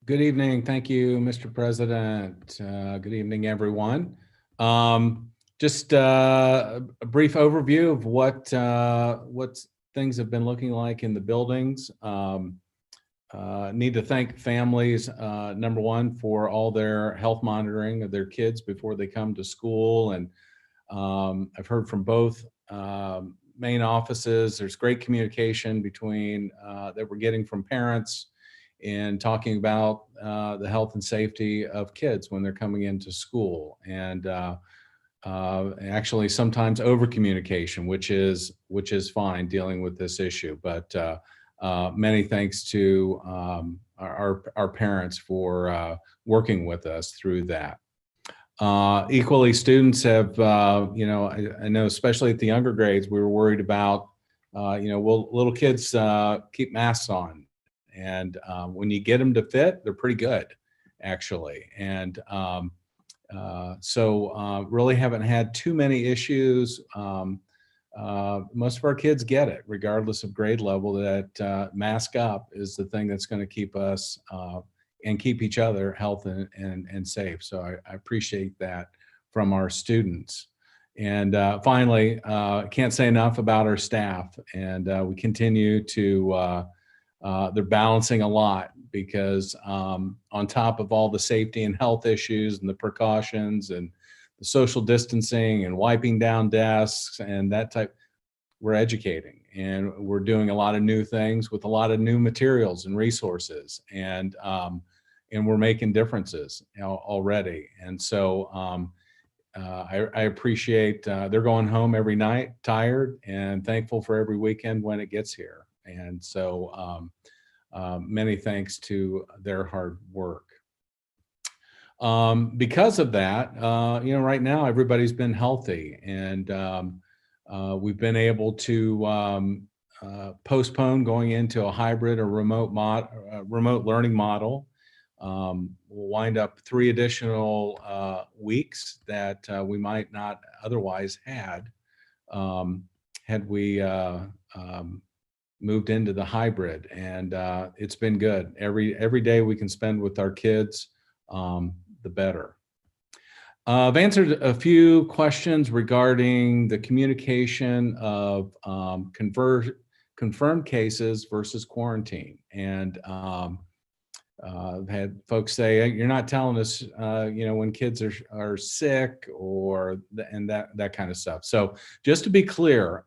Good evening. Thank you, Mr. President. Good evening, everyone. Just a brief overview of what things have been looking like in the buildings. Need to thank families, number one, for all their health monitoring of their kids before they come to school. And I've heard from both main offices. There's great communication between that we're getting from parents in talking about the health and safety of kids when they're coming into school, and actually sometimes over communication, which is fine dealing with this issue. But many thanks to our parents for working with us through that. Equally, students have, I know especially at the younger grades, we were worried about, will little kids keep masks on? And when you get them to fit, they're pretty good, actually. And so really haven't had too many issues. Most of our kids get it, regardless of grade level, that mask up is the thing that's going to keep us and keep each other healthy and safe. So I appreciate that from our students. And finally, can't say enough about our staff. And we continue to, they're balancing a lot, because on top of all the safety and health issues and the precautions and the social distancing and wiping down desks and that type, we're educating, and we're doing a lot of new things with a lot of new materials and resources, and we're making differences already. And so I appreciate they're going home every night tired and thankful for every weekend when it gets here. And so many thanks to their hard work. Because of that, right now everybody's been healthy, and we've been able to postpone going into a hybrid or remote learning model. We'll wind up 3 additional weeks that we might not otherwise had we moved into the hybrid, and it's been good. Every day we can spend with our kids, the better. I've answered a few questions regarding the communication of confirmed cases versus quarantine, and I've had folks say, "Hey, you're not telling us, when kids are sick and that kind of stuff." So just to be clear,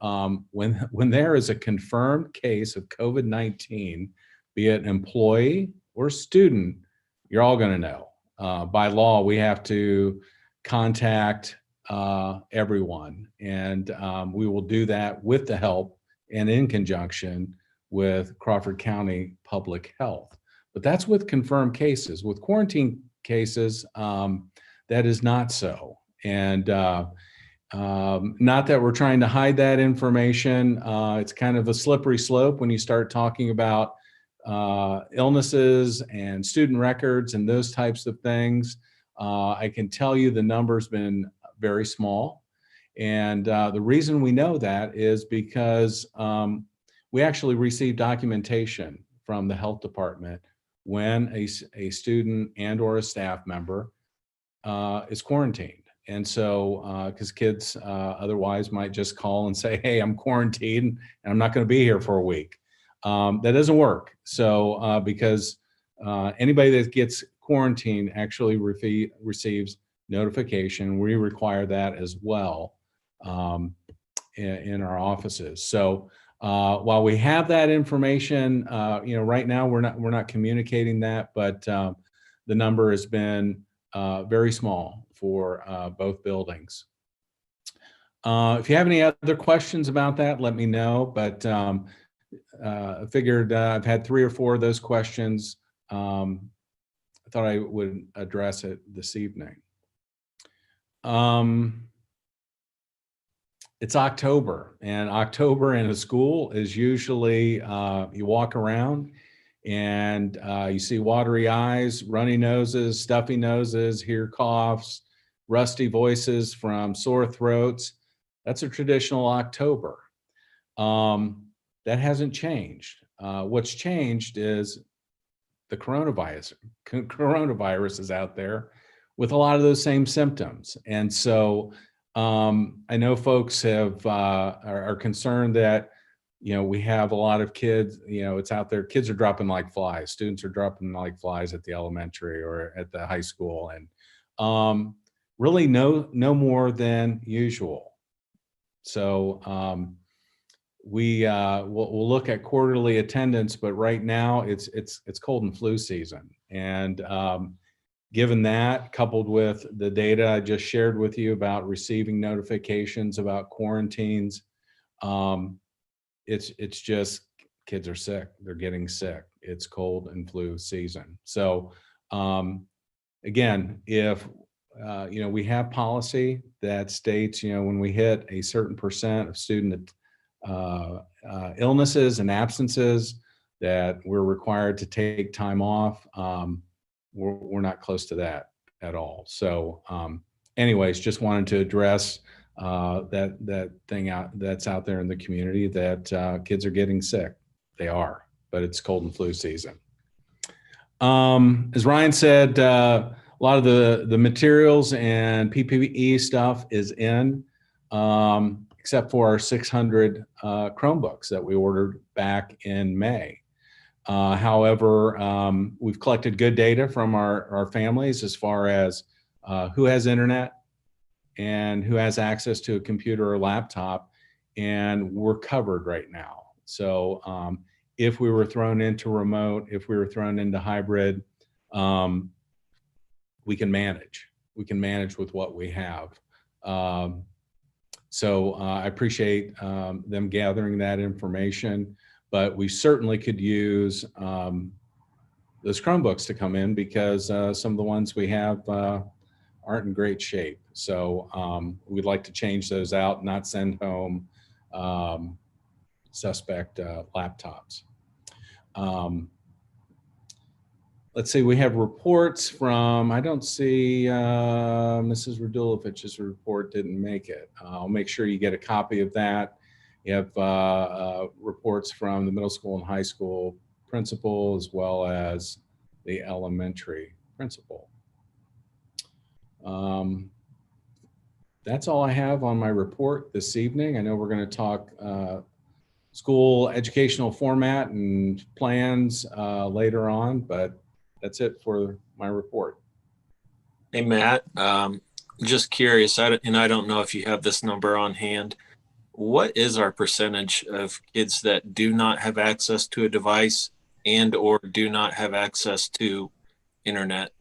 when there is a confirmed case of COVID-19, be it an employee or student, you're all going to know. By law, we have to contact everyone, and we will do that with the help and in conjunction with Crawford County Public Health. But that's with confirmed cases. With quarantine cases, that is not so. And not that we're trying to hide that information. It's kind of a slippery slope when you start talking about illnesses and student records and those types of things. I can tell you the number's been very small. And the reason we know that is because we actually receive documentation from the health department when a student and or a staff member is quarantined. And so, because kids otherwise might just call and say, "Hey, I'm quarantined and I'm not going to be here for a week." That doesn't work. So, because anybody that gets quarantined actually receives notification. We require that as well in our offices. So, while we have that information, right now we're not communicating that, but the number has been very small for both buildings. If you have any other questions about that, let me know. But I figured I've had 3 or 4 of those questions. I thought I would address it this evening. It's October, and October in a school is usually you walk around and you see watery eyes, runny noses, stuffy noses, hear coughs, rusty voices from sore throats. That's a traditional October. That hasn't changed. What's changed is the coronavirus is out there with a lot of those same symptoms. And so I know folks are concerned that, we have a lot of kids, it's out there, kids are dropping like flies, students are dropping like flies at the elementary or at the high school, and really no more than usual. So we'll look at quarterly attendance, but right now it's cold and flu season. And given that, coupled with the data I just shared with you about receiving notifications about quarantines, it's just kids are sick. They're getting sick. It's cold and flu season. So again, if we have policy that states, when we hit a certain percent of student illnesses and absences, that we're required to take time off. We're not close to that at all. So anyways, just wanted to address that thing that's out there in the community, that kids are getting sick. They are, but it's cold and flu season. As Ryan said, a lot of the materials and PPE stuff is in, except for our 600 Chromebooks that we ordered back in May. However, we've collected good data from our families as far as who has internet and who has access to a computer or laptop, and we're covered right now. So if we were thrown into remote, if we were thrown into hybrid, we can manage. We can manage with what we have. So I appreciate them gathering that information, but we certainly could use those Chromebooks to come in because some of the ones we have aren't in great shape. So we'd like to change those out, not send home suspect laptops. Let's see, we have reports from, I don't see Mrs. Radulovich's report didn't make it. I'll make sure you get a copy of that. You have reports from the middle school and high school principal as well as the elementary principal. That's all I have on my report this evening. I know we're going to talk school educational format and plans later on, but that's it for my report. Hey, Matt, just curious, and I don't know if you have this number on hand. What is our percentage of kids that do not have access to a device and or do not have access to internet?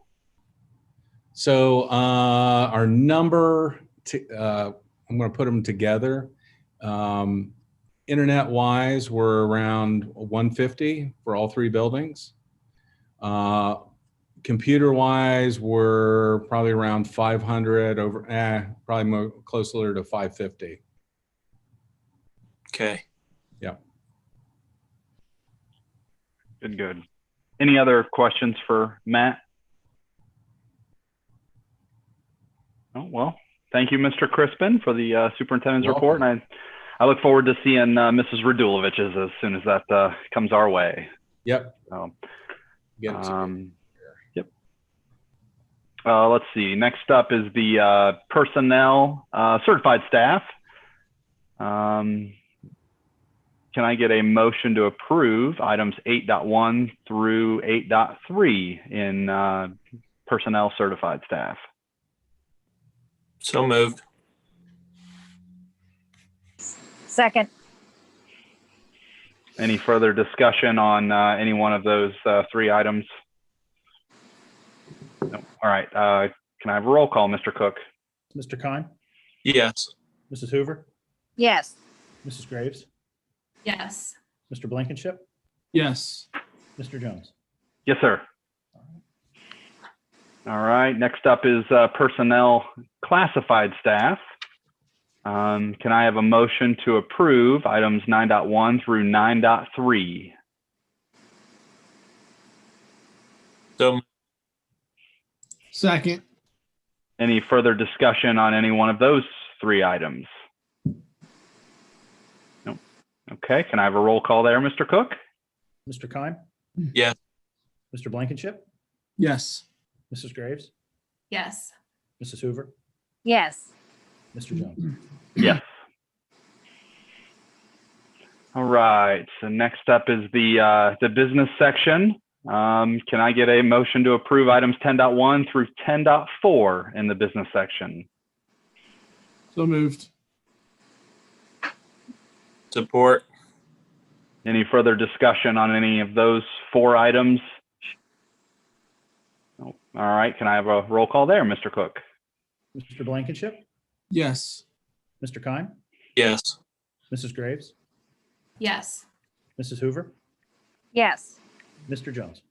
So our number, I'm going to put them together. Internet-wise, we're around 150 for all three buildings. Computer-wise, we're probably around 500 over, probably closer to 550. Okay. Yeah. Good. Any other questions for Matt? Oh, well, thank you, Mr. Crispin, for the superintendent's report. And I look forward to seeing Mrs. Radulovich's as soon as that comes our way. Yep. Yep. Let's see. Next up is the personnel certified staff. Can I get a motion to approve items 8.1 through 8.3 in personnel certified staff? So moved. Second. Any further discussion on any one of those three items? No. All right. Can I have a roll call, Mr. Cook? Mr. Kine, Yes. Mrs. Hoover, Yes. Mrs. Graves, Yes. Mr. Blankenship, Yes. Mr. Jones. Yes, sir. All right. Next up is personnel classified staff. Can I have a motion to approve items 9.1 through 9.3? So Second. Any further discussion on any one of those three items? No. Okay. Can I have a roll call there, Mr. Cook? Mr. Kine, yes. Mr. Blankenship, Yes. Mrs. Graves, Yes. Mrs. Hoover, Yes. Mr. Jones. Yes. All right. So next up is the business section. Can I get a motion to approve items 10.1 through 10.4 in the business section? So moved. Support. Any further discussion on any of those four items? No. All right. Can I have a roll call there, Mr. Cook? Mr. Blankenship, Yes. Mr. Kine, Yes. Mrs. Graves, Yes. Mrs. Hoover, Yes. Mr. Jones.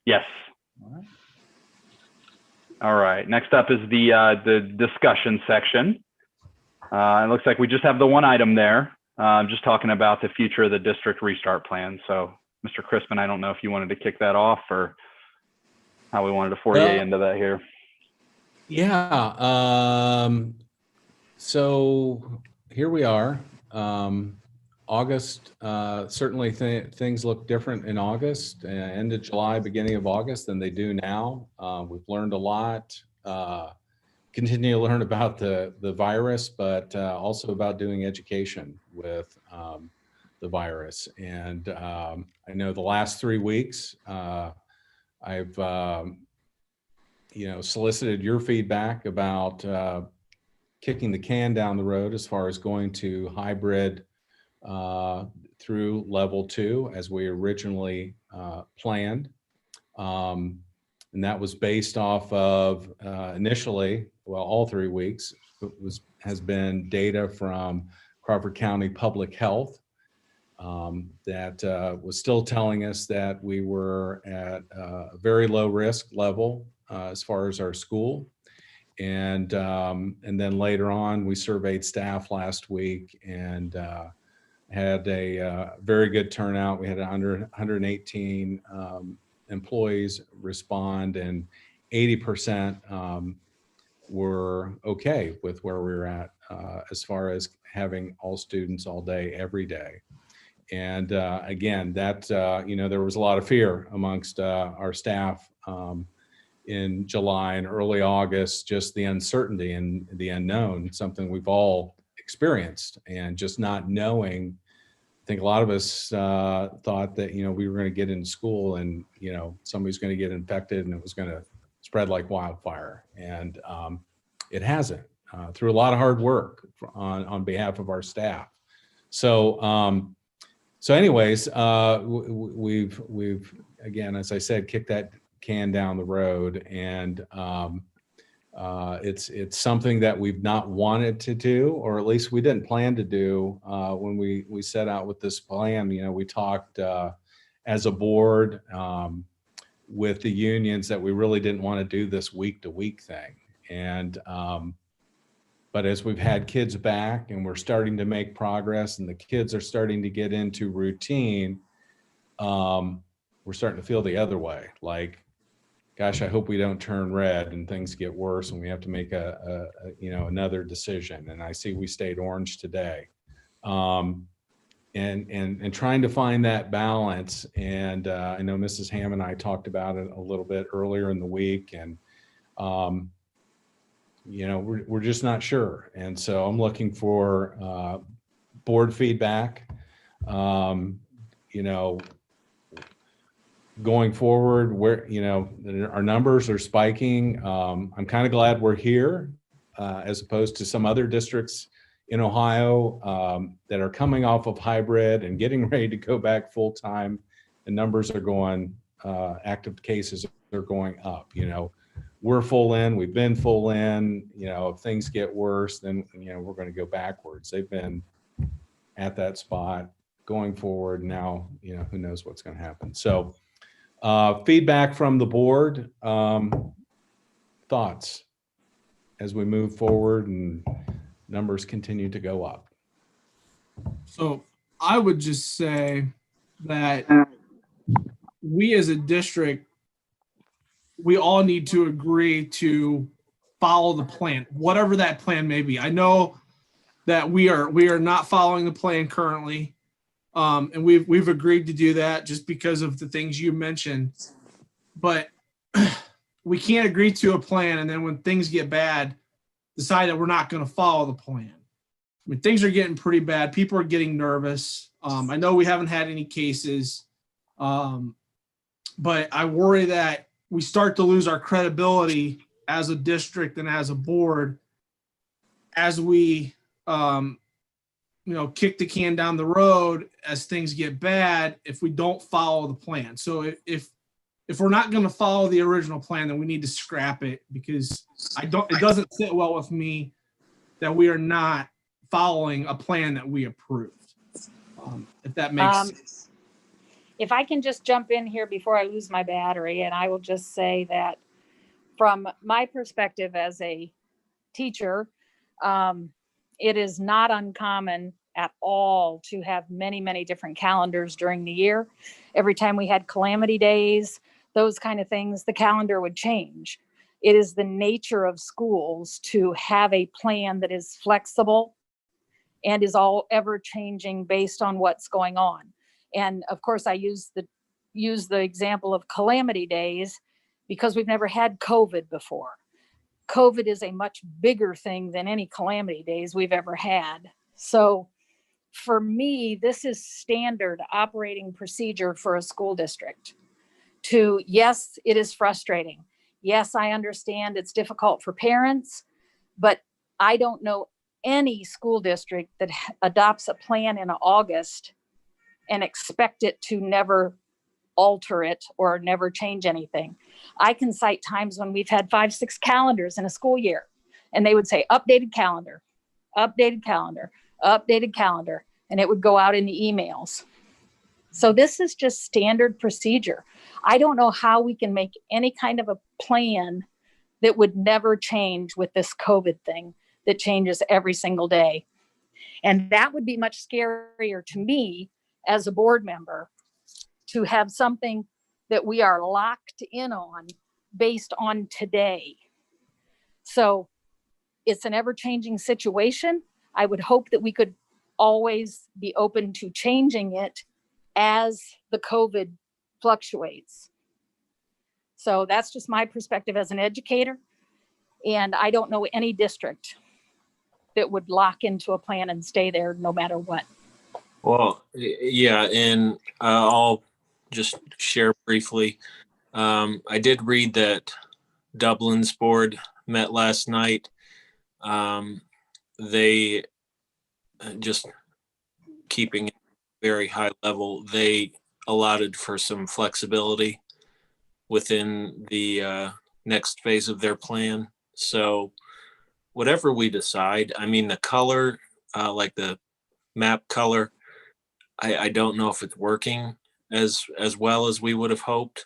Yes. All right. All right. Next up is the discussion section. It looks like we just have the one item there. Just talking about the future of the district restart plan. So, Mr. Crispin, I don't know if you wanted to kick that off or how we wanted to foray into that here. Yeah. So here we are. August, certainly things look different in August, end of July, beginning of August than they do now. We've learned a lot, continue to learn about the virus, but also about doing education with the virus. And I know the last 3 weeks, I've solicited your feedback about kicking the can down the road as far as going to hybrid through level 2 as we originally planned. And that was based off of initially, well, all 3 weeks has been data from Crawford County Public Health. that was still telling us that we were at a very low risk level as far as our school. And then later on, we surveyed staff last week and had a very good turnout. We had 118 employees respond, and 80% were okay with where we were at as far as having all students all day, every day. And again, that, there was a lot of fear amongst our staff in July and early August, just the uncertainty and the unknown, something we've all experienced, and just not knowing. I think a lot of us thought that, we were going to get into school and, somebody's going to get infected and it was going to spread like wildfire. And it hasn't, through a lot of hard work on behalf of our staff. So, anyways, we've again, as I said, kicked that can down the road, and it's something that we've not wanted to do, or at least we didn't plan to do when we set out with this plan. We talked as a board with the unions that we really didn't want to do this week to week thing, and but as we've had kids back and we're starting to make progress and the kids are starting to get into routine, we're starting to feel the other way. Like, gosh, I hope we don't turn red and things get worse and we have to make another decision. And I see we stayed orange today. And trying to find that balance. And I know Mrs. Ham and I talked about it a little bit earlier in the week, and we're just not sure. And so I'm looking for board feedback. Going forward, where our numbers are spiking. I'm kind of glad we're here as opposed to some other districts in Ohio that are coming off of hybrid and getting ready to go back full time. The numbers are going, active cases are going up. We're full in, we've been full in. If things get worse, then we're going to go backwards. They've been at that spot going forward. Now, who knows what's going to happen. So feedback from the board, thoughts as we move forward and numbers continue to go up. So I would just say that we as a district, we all need to agree to follow the plan, whatever that plan may be. I know that we are not following the plan currently. And we've agreed to do that just because of the things you mentioned, but we can't agree to a plan and then when things get bad, decide that we're not going to follow the plan. I mean, things are getting pretty bad. People are getting nervous. I know we haven't had any cases, but I worry that we start to lose our credibility as a district and as a board as we kick the can down the road as things get bad if we don't follow the plan. So if we're not going to follow the original plan, then we need to scrap it, because it doesn't sit well with me that we are not following a plan that we approved. If that makes sense. If I can just jump in here before I lose my battery, and I will just say that from my perspective as a teacher, it is not uncommon at all to have many, many different calendars during the year. Every time we had calamity days, those kind of things, the calendar would change. It is the nature of schools to have a plan that is flexible and is all ever changing based on what's going on. And of course, I use the example of calamity days because we've never had COVID before. COVID is a much bigger thing than any calamity days we've ever had. So for me, this is standard operating procedure for a school district. Yes, it is frustrating. Yes, I understand it's difficult for parents, but I don't know any school district that adopts a plan in August and expect it to never alter it or never change anything. I can cite times when we've had 5, 6 calendars in a school year, and they would say updated calendar, updated calendar, updated calendar, and it would go out in the emails. So this is just standard procedure. I don't know how we can make any kind of a plan that would never change with this COVID thing that changes every single day. And that would be much scarier to me as a board member, to have something that we are locked in on based on today. So it's an ever-changing situation. I would hope that we could always be open to changing it as the COVID fluctuates. So that's just my perspective as an educator. And I don't know any district that would lock into a plan and stay there no matter what. Well, yeah, and I'll just share briefly. I did read that Dublin's board met last night. They just keeping it very high level. They allotted for some flexibility within the next phase of their plan. So whatever we decide, I mean, the color, like the map color, I don't know if it's working as well as we would have hoped.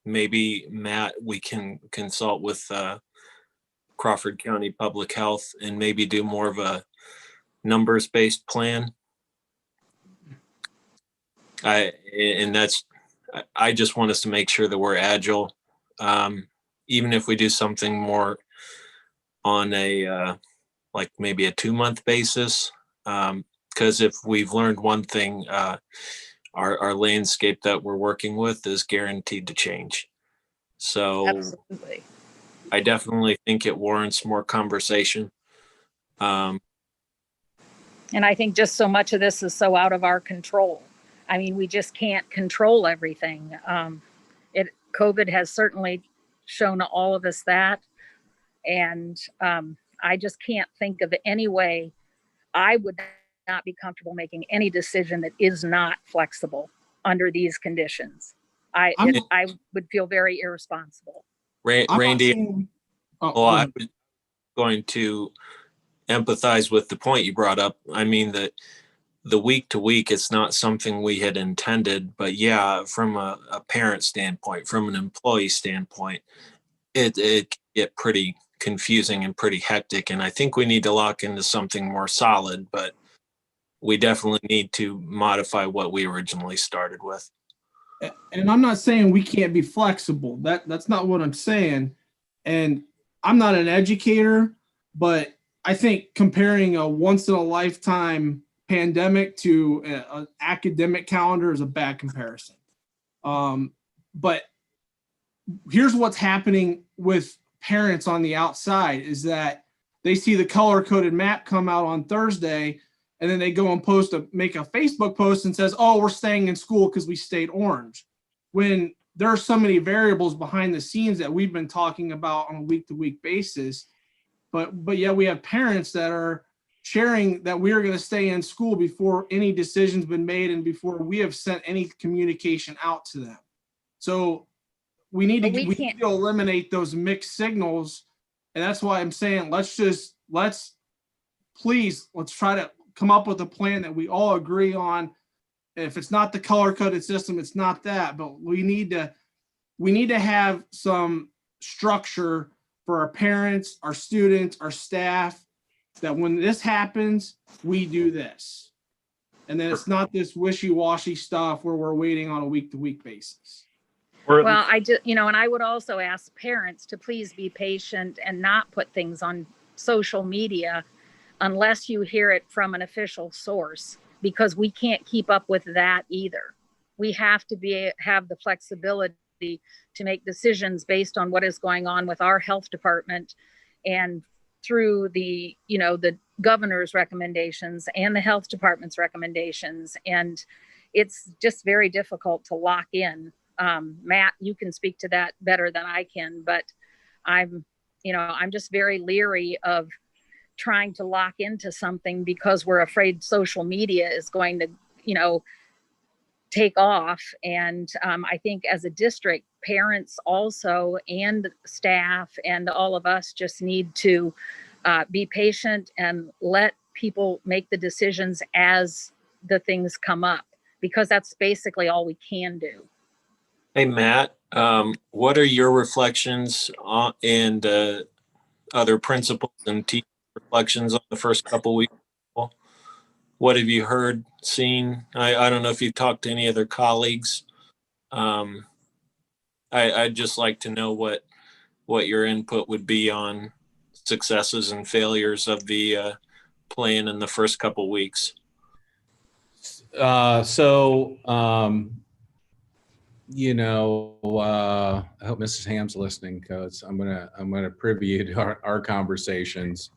Maybe Matt, we can consult with Crawford County Public Health and maybe do more of a numbers-based plan. I just want us to make sure that we're agile, even if we do something more on a like maybe a 2-month basis. Because if we've learned one thing, our landscape that we're working with is guaranteed to change. So Absolutely. I definitely think it warrants more conversation. And I think just so much of this is so out of our control. I mean, we just can't control everything. COVID has certainly shown all of us that. And I just can't think of any way. I would not be comfortable making any decision that is not flexible under these conditions. I would feel very irresponsible. Randy, I was going to empathize with the point you brought up. I mean, that the week to week, it's not something we had intended, but yeah, from a parent standpoint, from an employee standpoint, it get pretty confusing and pretty hectic. And I think we need to lock into something more solid, but we definitely need to modify what we originally started with. And I'm not saying we can't be flexible. That's not what I'm saying. And I'm not an educator, but I think comparing a once in a lifetime pandemic to an academic calendar is a bad comparison. But here's what's happening with parents on the outside is that they see the color coded map come out on Thursday, and then they go and make a Facebook post and says, oh, we're staying in school because we stayed orange. When there are so many variables behind the scenes that we've been talking about on a week to week basis. But yeah, we have parents that are sharing that we are going to stay in school before any decision's been made and before we have sent any communication out to them. So we need to eliminate those mixed signals. And that's why I'm saying, let's try to come up with a plan that we all agree on. If it's not the color coded system, it's not that, but we need to have some structure for our parents, our students, our staff, that when this happens, we do this. And then it's not this wishy-washy stuff where we're waiting on a week-to-week basis. Well, and I would also ask parents to please be patient and not put things on social media unless you hear it from an official source, because we can't keep up with that either. We have to have the flexibility to make decisions based on what is going on with our health department and through the governor's recommendations and the health department's recommendations. And it's just very difficult to lock in. Matt, you can speak to that better than I can, but I'm just very leery of trying to lock into something because we're afraid social media is going to, take off. And I think as a district, parents also and staff and all of us just need to be patient and let people make the decisions as the things come up, because that's basically all we can do. Hey, Matt, what are your reflections on, and other principals and teacher reflections on the first couple weeks? What have you heard, seen? I don't know if you've talked to any other colleagues. I'd just like to know what your input would be on successes and failures of the plan in the first couple weeks. I hope Mrs. Ham's listening, because I'm gonna preview to our conversations.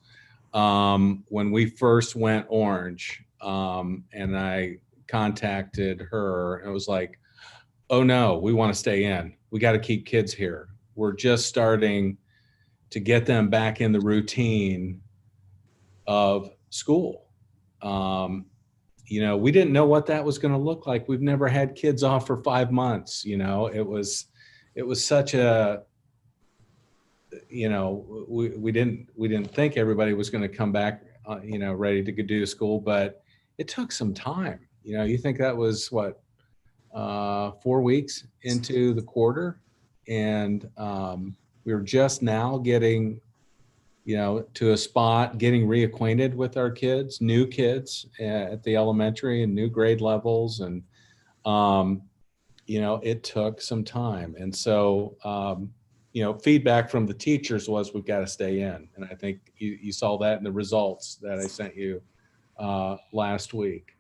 When we first went orange, and I contacted her, it was like, oh no, we want to stay in. We got to keep kids here. We're just starting to get them back in the routine of school. We didn't know what that was going to look like. We've never had kids off for 5 months. It was such a, we didn't think everybody was going to come back, ready to do school, but it took some time. You think that was what, 4 weeks into the quarter, and we were just now getting to a spot, getting reacquainted with our kids, new kids at the elementary and new grade levels. And, it took some time. And so, feedback from the teachers was, we've got to stay in. And I think you saw that in the results that I sent you last week.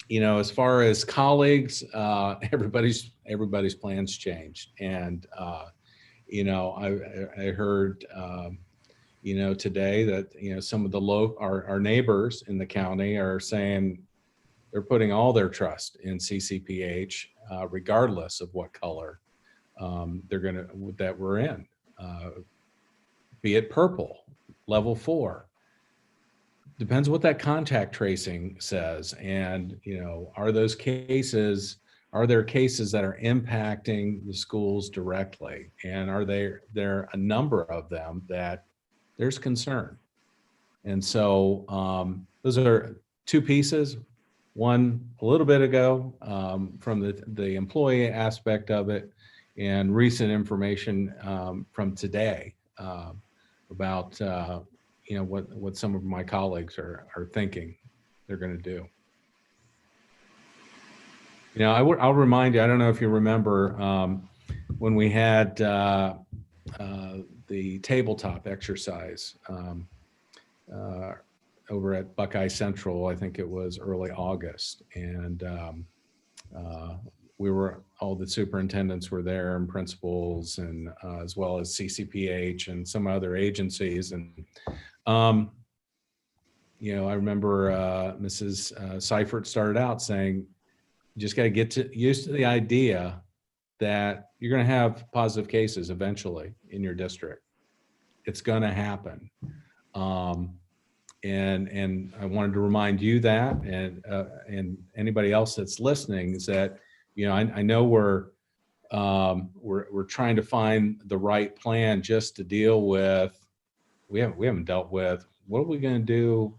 As far as colleagues, everybody's plans changed. And, I heard, today that, some of our neighbors in the county are saying they're putting all their trust in CCPH, regardless of what color that we're in, be it purple, level 4. Depends what that contact tracing says. And, are there cases that are impacting the schools directly? And are there a number of them that there's concern? And so those are two pieces. One a little bit ago from the employee aspect of it, and recent information from today about what some of my colleagues are thinking they're going to do. I'll remind you, I don't know if you remember when we had the tabletop exercise over at Buckeye Central. I think it was early August. And all the superintendents were there, and principals, and as well as CCPH and some other agencies. And, I remember Mrs. Seifert started out saying, you just got to get used to the idea that you're going to have positive cases eventually in your district. It's going to happen. And I wanted to remind you that, and anybody else that's listening, is that, I know we're trying to find the right plan just to deal with, we haven't dealt with, what are we going to do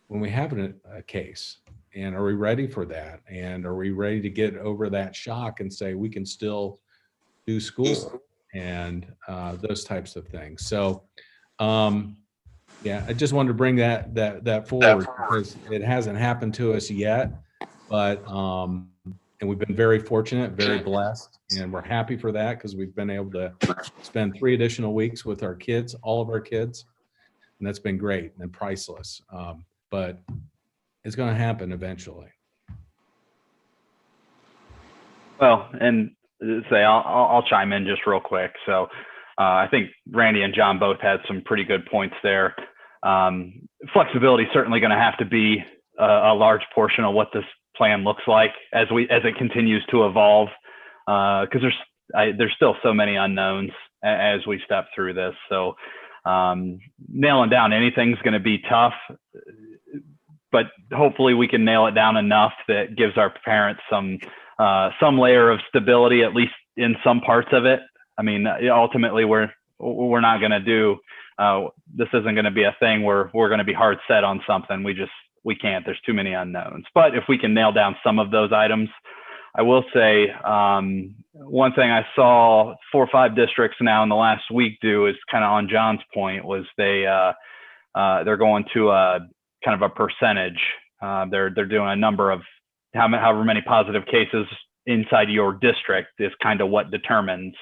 when we have a case? And are we ready for that? And are we ready to get over that shock and say we can still do school, and those types of things? So, I just wanted to bring that forward, because it hasn't happened to us yet, but and we've been very fortunate, very blessed, and we're happy for that, because we've been able to spend 3 additional weeks with our kids, all of our kids, and that's been great and priceless. But it's going to happen eventually. Well, and say I'll chime in just real quick. So I think Randy and John both had some pretty good points there. Flexibility is certainly going to have to be a large portion of what this plan looks like as it continues to evolve, because there's still so many unknowns as we step through this. So nailing down anything's going to be tough, but hopefully we can nail it down enough that gives our parents some layer of stability, at least in some parts of it. I mean, ultimately we're not going to do, this isn't going to be a thing where we're going to be hard set on something. we can't. There's too many unknowns. But if we can nail down some of those items, I will say one thing I saw 4 or 5 districts now in the last week do is kind of on John's point, was they're going to a kind of a percentage. They're doing a number of however many positive cases inside your district is kind of what determines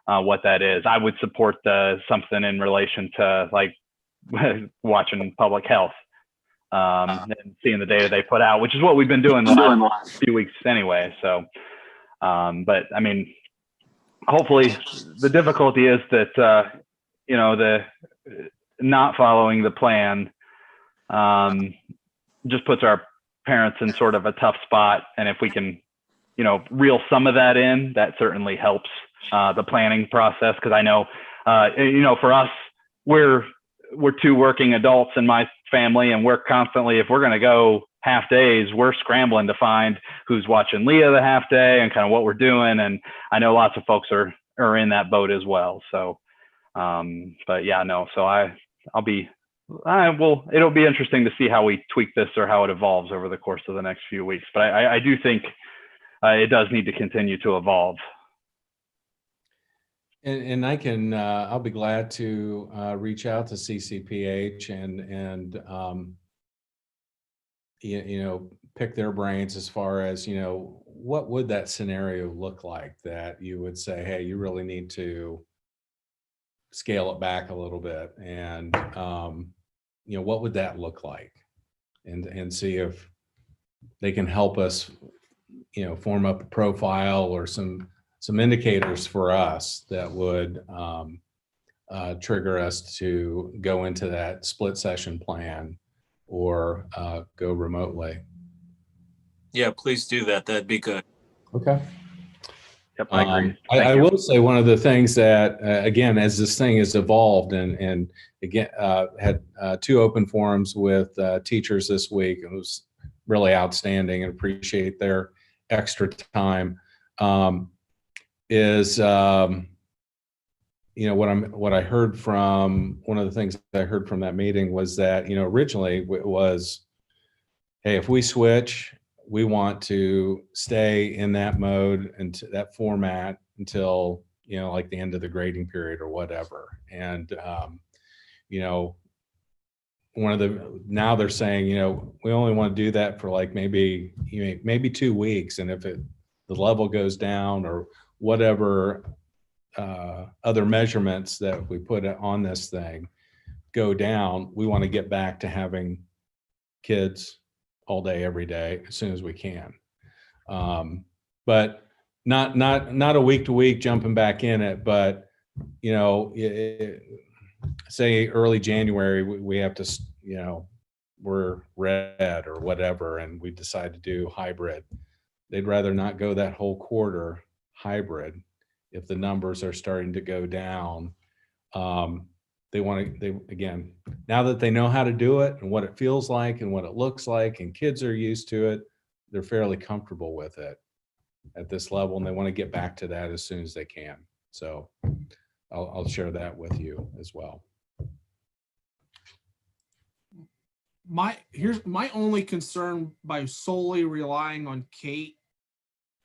what that is. I would support something in relation to like watching public health and seeing the data they put out, which is what we've been doing the last few weeks anyway. So, but I mean, hopefully the difficulty is that, you know, the not following the plan just puts our parents in sort of a tough spot. And if we can, you know, reel some of that in, that certainly helps the planning process. Cause I know, you know, for us, we're 2 working adults in my family, and we're constantly, if we're going to go half days, we're scrambling to find who's watching Leah the half day and kind of what we're doing. And I know lots of folks are in that boat as well. So, but yeah, no, so it'll be interesting to see how we tweak this or how it evolves over the course of the next few weeks. But I do think it does need to continue to evolve. And I can, I'll be glad to reach out to CCPH and you know, pick their brains as far as, you know, what would that scenario look like that you would say, hey, you really need to scale it back a little bit, and you know, what would that look like, and see if they can help us, you know, form up a profile or some indicators for us that would trigger us to go into that split session plan or go remotely. Yeah, please do that. That'd be good. Okay. Yep, I agree. I will say one of the things that, again, as this thing has evolved and again, had 2 open forums with teachers this week. It was really outstanding and appreciate their extra time. Is you know, what I heard from one of the things I heard from that meeting was that, you know, originally it was, hey, if we switch, we want to stay in that mode and that format until, you know, like the end of the grading period or whatever. And you know, now they're saying, you know, we only want to do that for like maybe 2 weeks, and if the level goes down or whatever other measurements that we put on this thing go down, we want to get back to having kids all day, every day, as soon as we can. But not a week to week jumping back in it, but, you know, say early January, we have to, you know, we're red or whatever, and we decide to do hybrid. They'd rather not go that whole quarter hybrid if the numbers are starting to go down. Again, now that they know how to do it and what it feels like and what it looks like, and kids are used to it, they're fairly comfortable with it at this level, and they want to get back to that as soon as they can. So I'll share that with you as well. Here's my only concern by solely relying on Kate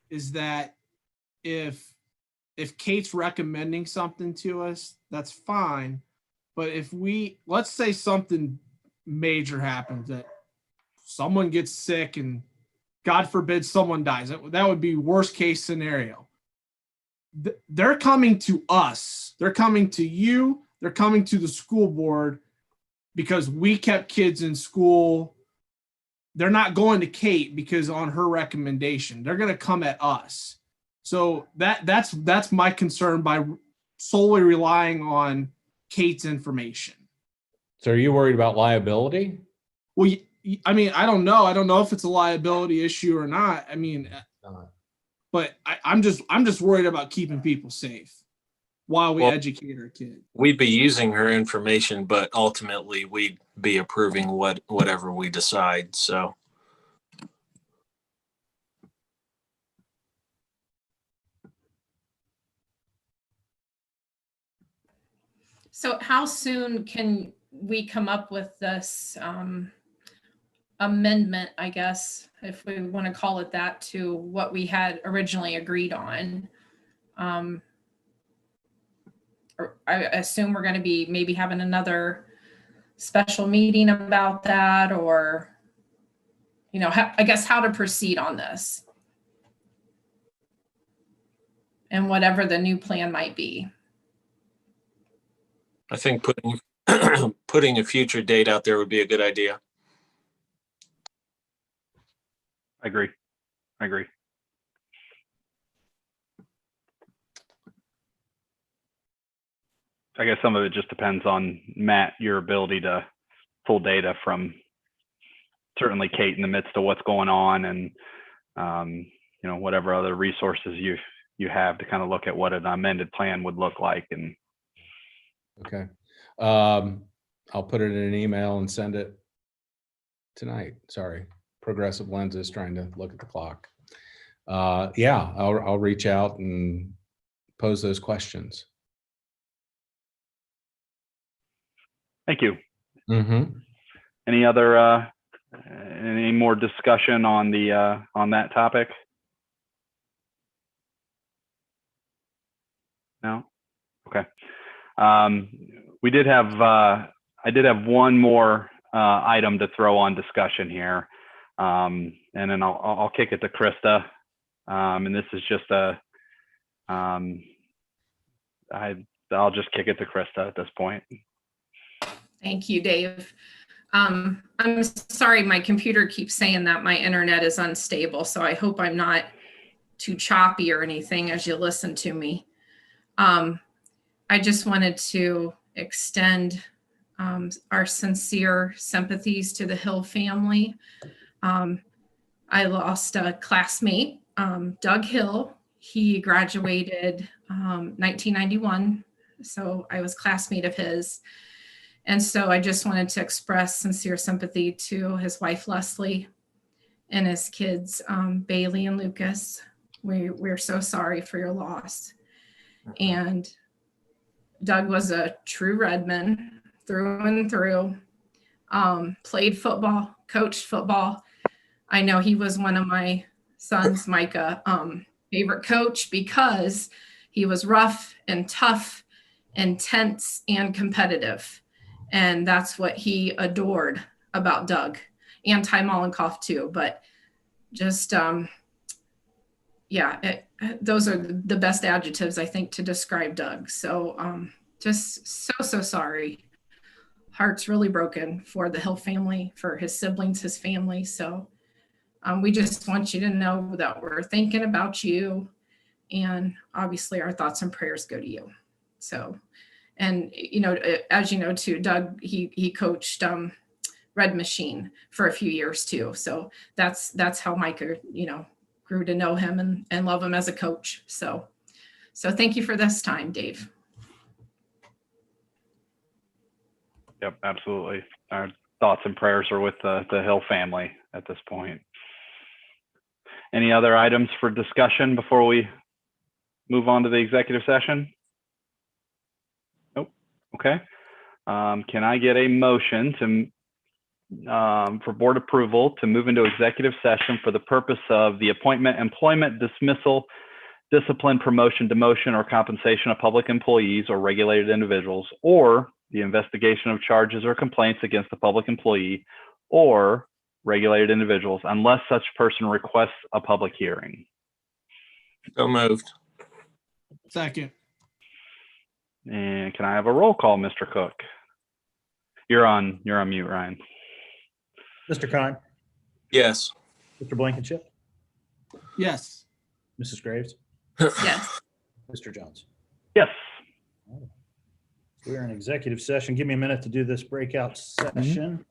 is that if Kate's recommending something to us, that's fine. But if let's say something major happens, that someone gets sick and God forbid someone dies, that would be worst case scenario. They're coming to us. They're coming to you. They're coming to the school board because we kept kids in school. They're not going to Kate because on her recommendation. They're going to come at us. So that's my concern by solely relying on Kate's information. So are you worried about liability? Well, I mean, I don't know. I don't know if it's a liability issue or not. I mean, but I'm just worried about keeping people safe while we educate our kid. We'd be using her information, but ultimately we'd be approving whatever we decide. So. So how soon can we come up with this amendment, I guess, if we want to call it that, to what we had originally agreed on. Or I assume we're going to be maybe having another special meeting about that, or, you know, I guess how to proceed on this and whatever the new plan might be. I think putting putting a future date out there would be a good idea. I agree. I guess some of it just depends on, Matt, your ability to pull data from certainly Kate in the midst of what's going on, and you know, whatever other resources you have to kind of look at what an amended plan would look like. And Okay. I'll put it in an email and send it tonight. Sorry. Progressive Lenses trying to look at the clock. Yeah, I'll reach out and pose those questions. thank you. Mm-hmm. Any more discussion on that topic? No? Okay. We did have, I did have one more item to throw on discussion here. And then I'll kick it to Krista. And this is just I'll just kick it to Krista at this point. Thank you, Dave. I'm sorry, my computer keeps saying that my internet is unstable, so I hope I'm not too choppy or anything as you listen to me. I just wanted to extend our sincere sympathies to the Hill family. I lost a classmate, Doug Hill. He graduated 1991, so I was classmate of his. And so I just wanted to express sincere sympathy to his wife, Leslie, and his kids, Bailey and Lucas. We're so sorry for your loss. And Doug was a true Redman through and through. Played football, coached football. I know he was one of my son's, Micah, favorite coach because he was rough and tough, intense and competitive. And that's what he adored about Doug, and Ty Mollenkoff too. But just, those are the best adjectives, I think, to describe Doug. So just so sorry. Heart's really broken for the Hill family, for his siblings, his family. So we just want you to know that we're thinking about you. And obviously our thoughts and prayers go to you. So, and, you know, as you know, too, Doug, he coached Red Machine for a few years too. So that's how Micah, you know, grew to know him and love him as a coach. So thank you for this time, Dave. Yep, absolutely. Our thoughts and prayers are with the Hill family at this point. Any other items for discussion before we move on to the executive session? Nope. Okay. Can I get a motion for board approval to move into executive session for the purpose of the appointment, employment, dismissal, discipline, promotion, demotion, or compensation of public employees or regulated individuals, or the investigation of charges or complaints against a public employee or regulated individuals, unless such person requests a public hearing? So moved. Second. And can I have a roll call, Mr. Cook? You're on mute, Ryan. Mr. Khan, Yes. Mr. Blankenship, Yes. Mrs. Graves, Yes. Mr. Jones. Yes. We're in executive session. Give me a minute to do this breakout session.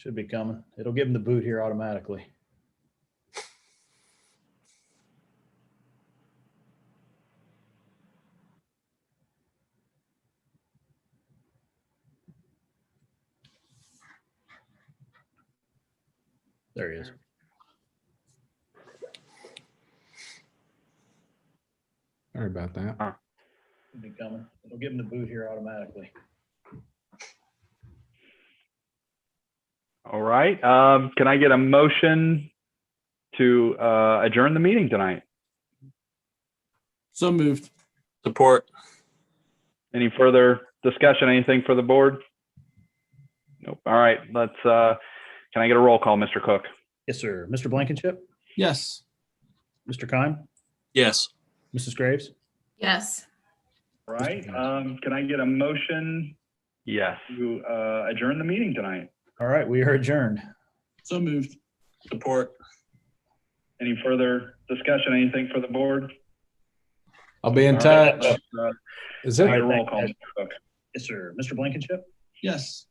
Should be coming. It'll give him the boot here automatically. There he is. Sorry about that. Should be coming. It'll give him the boot here automatically. All right. Can I get a motion to adjourn the meeting tonight? So moved. Support. Any further discussion? Anything for the board? Nope. All right. Let's. Can I get a roll call, Mr. Cook? Yes, sir. Mr. Blankenship, Yes. Mr. Keim, Yes. Mrs. Graves. Yes. All right. Can I get a motion? Yes. To adjourn the meeting tonight. All right, we are adjourned. So moved. Support. Any further discussion? Anything for the board? I'll be in All right, touch. Is it? Can I get a roll call, Mr. Cook? Yes, sir. Mr. Blankenship, Yes.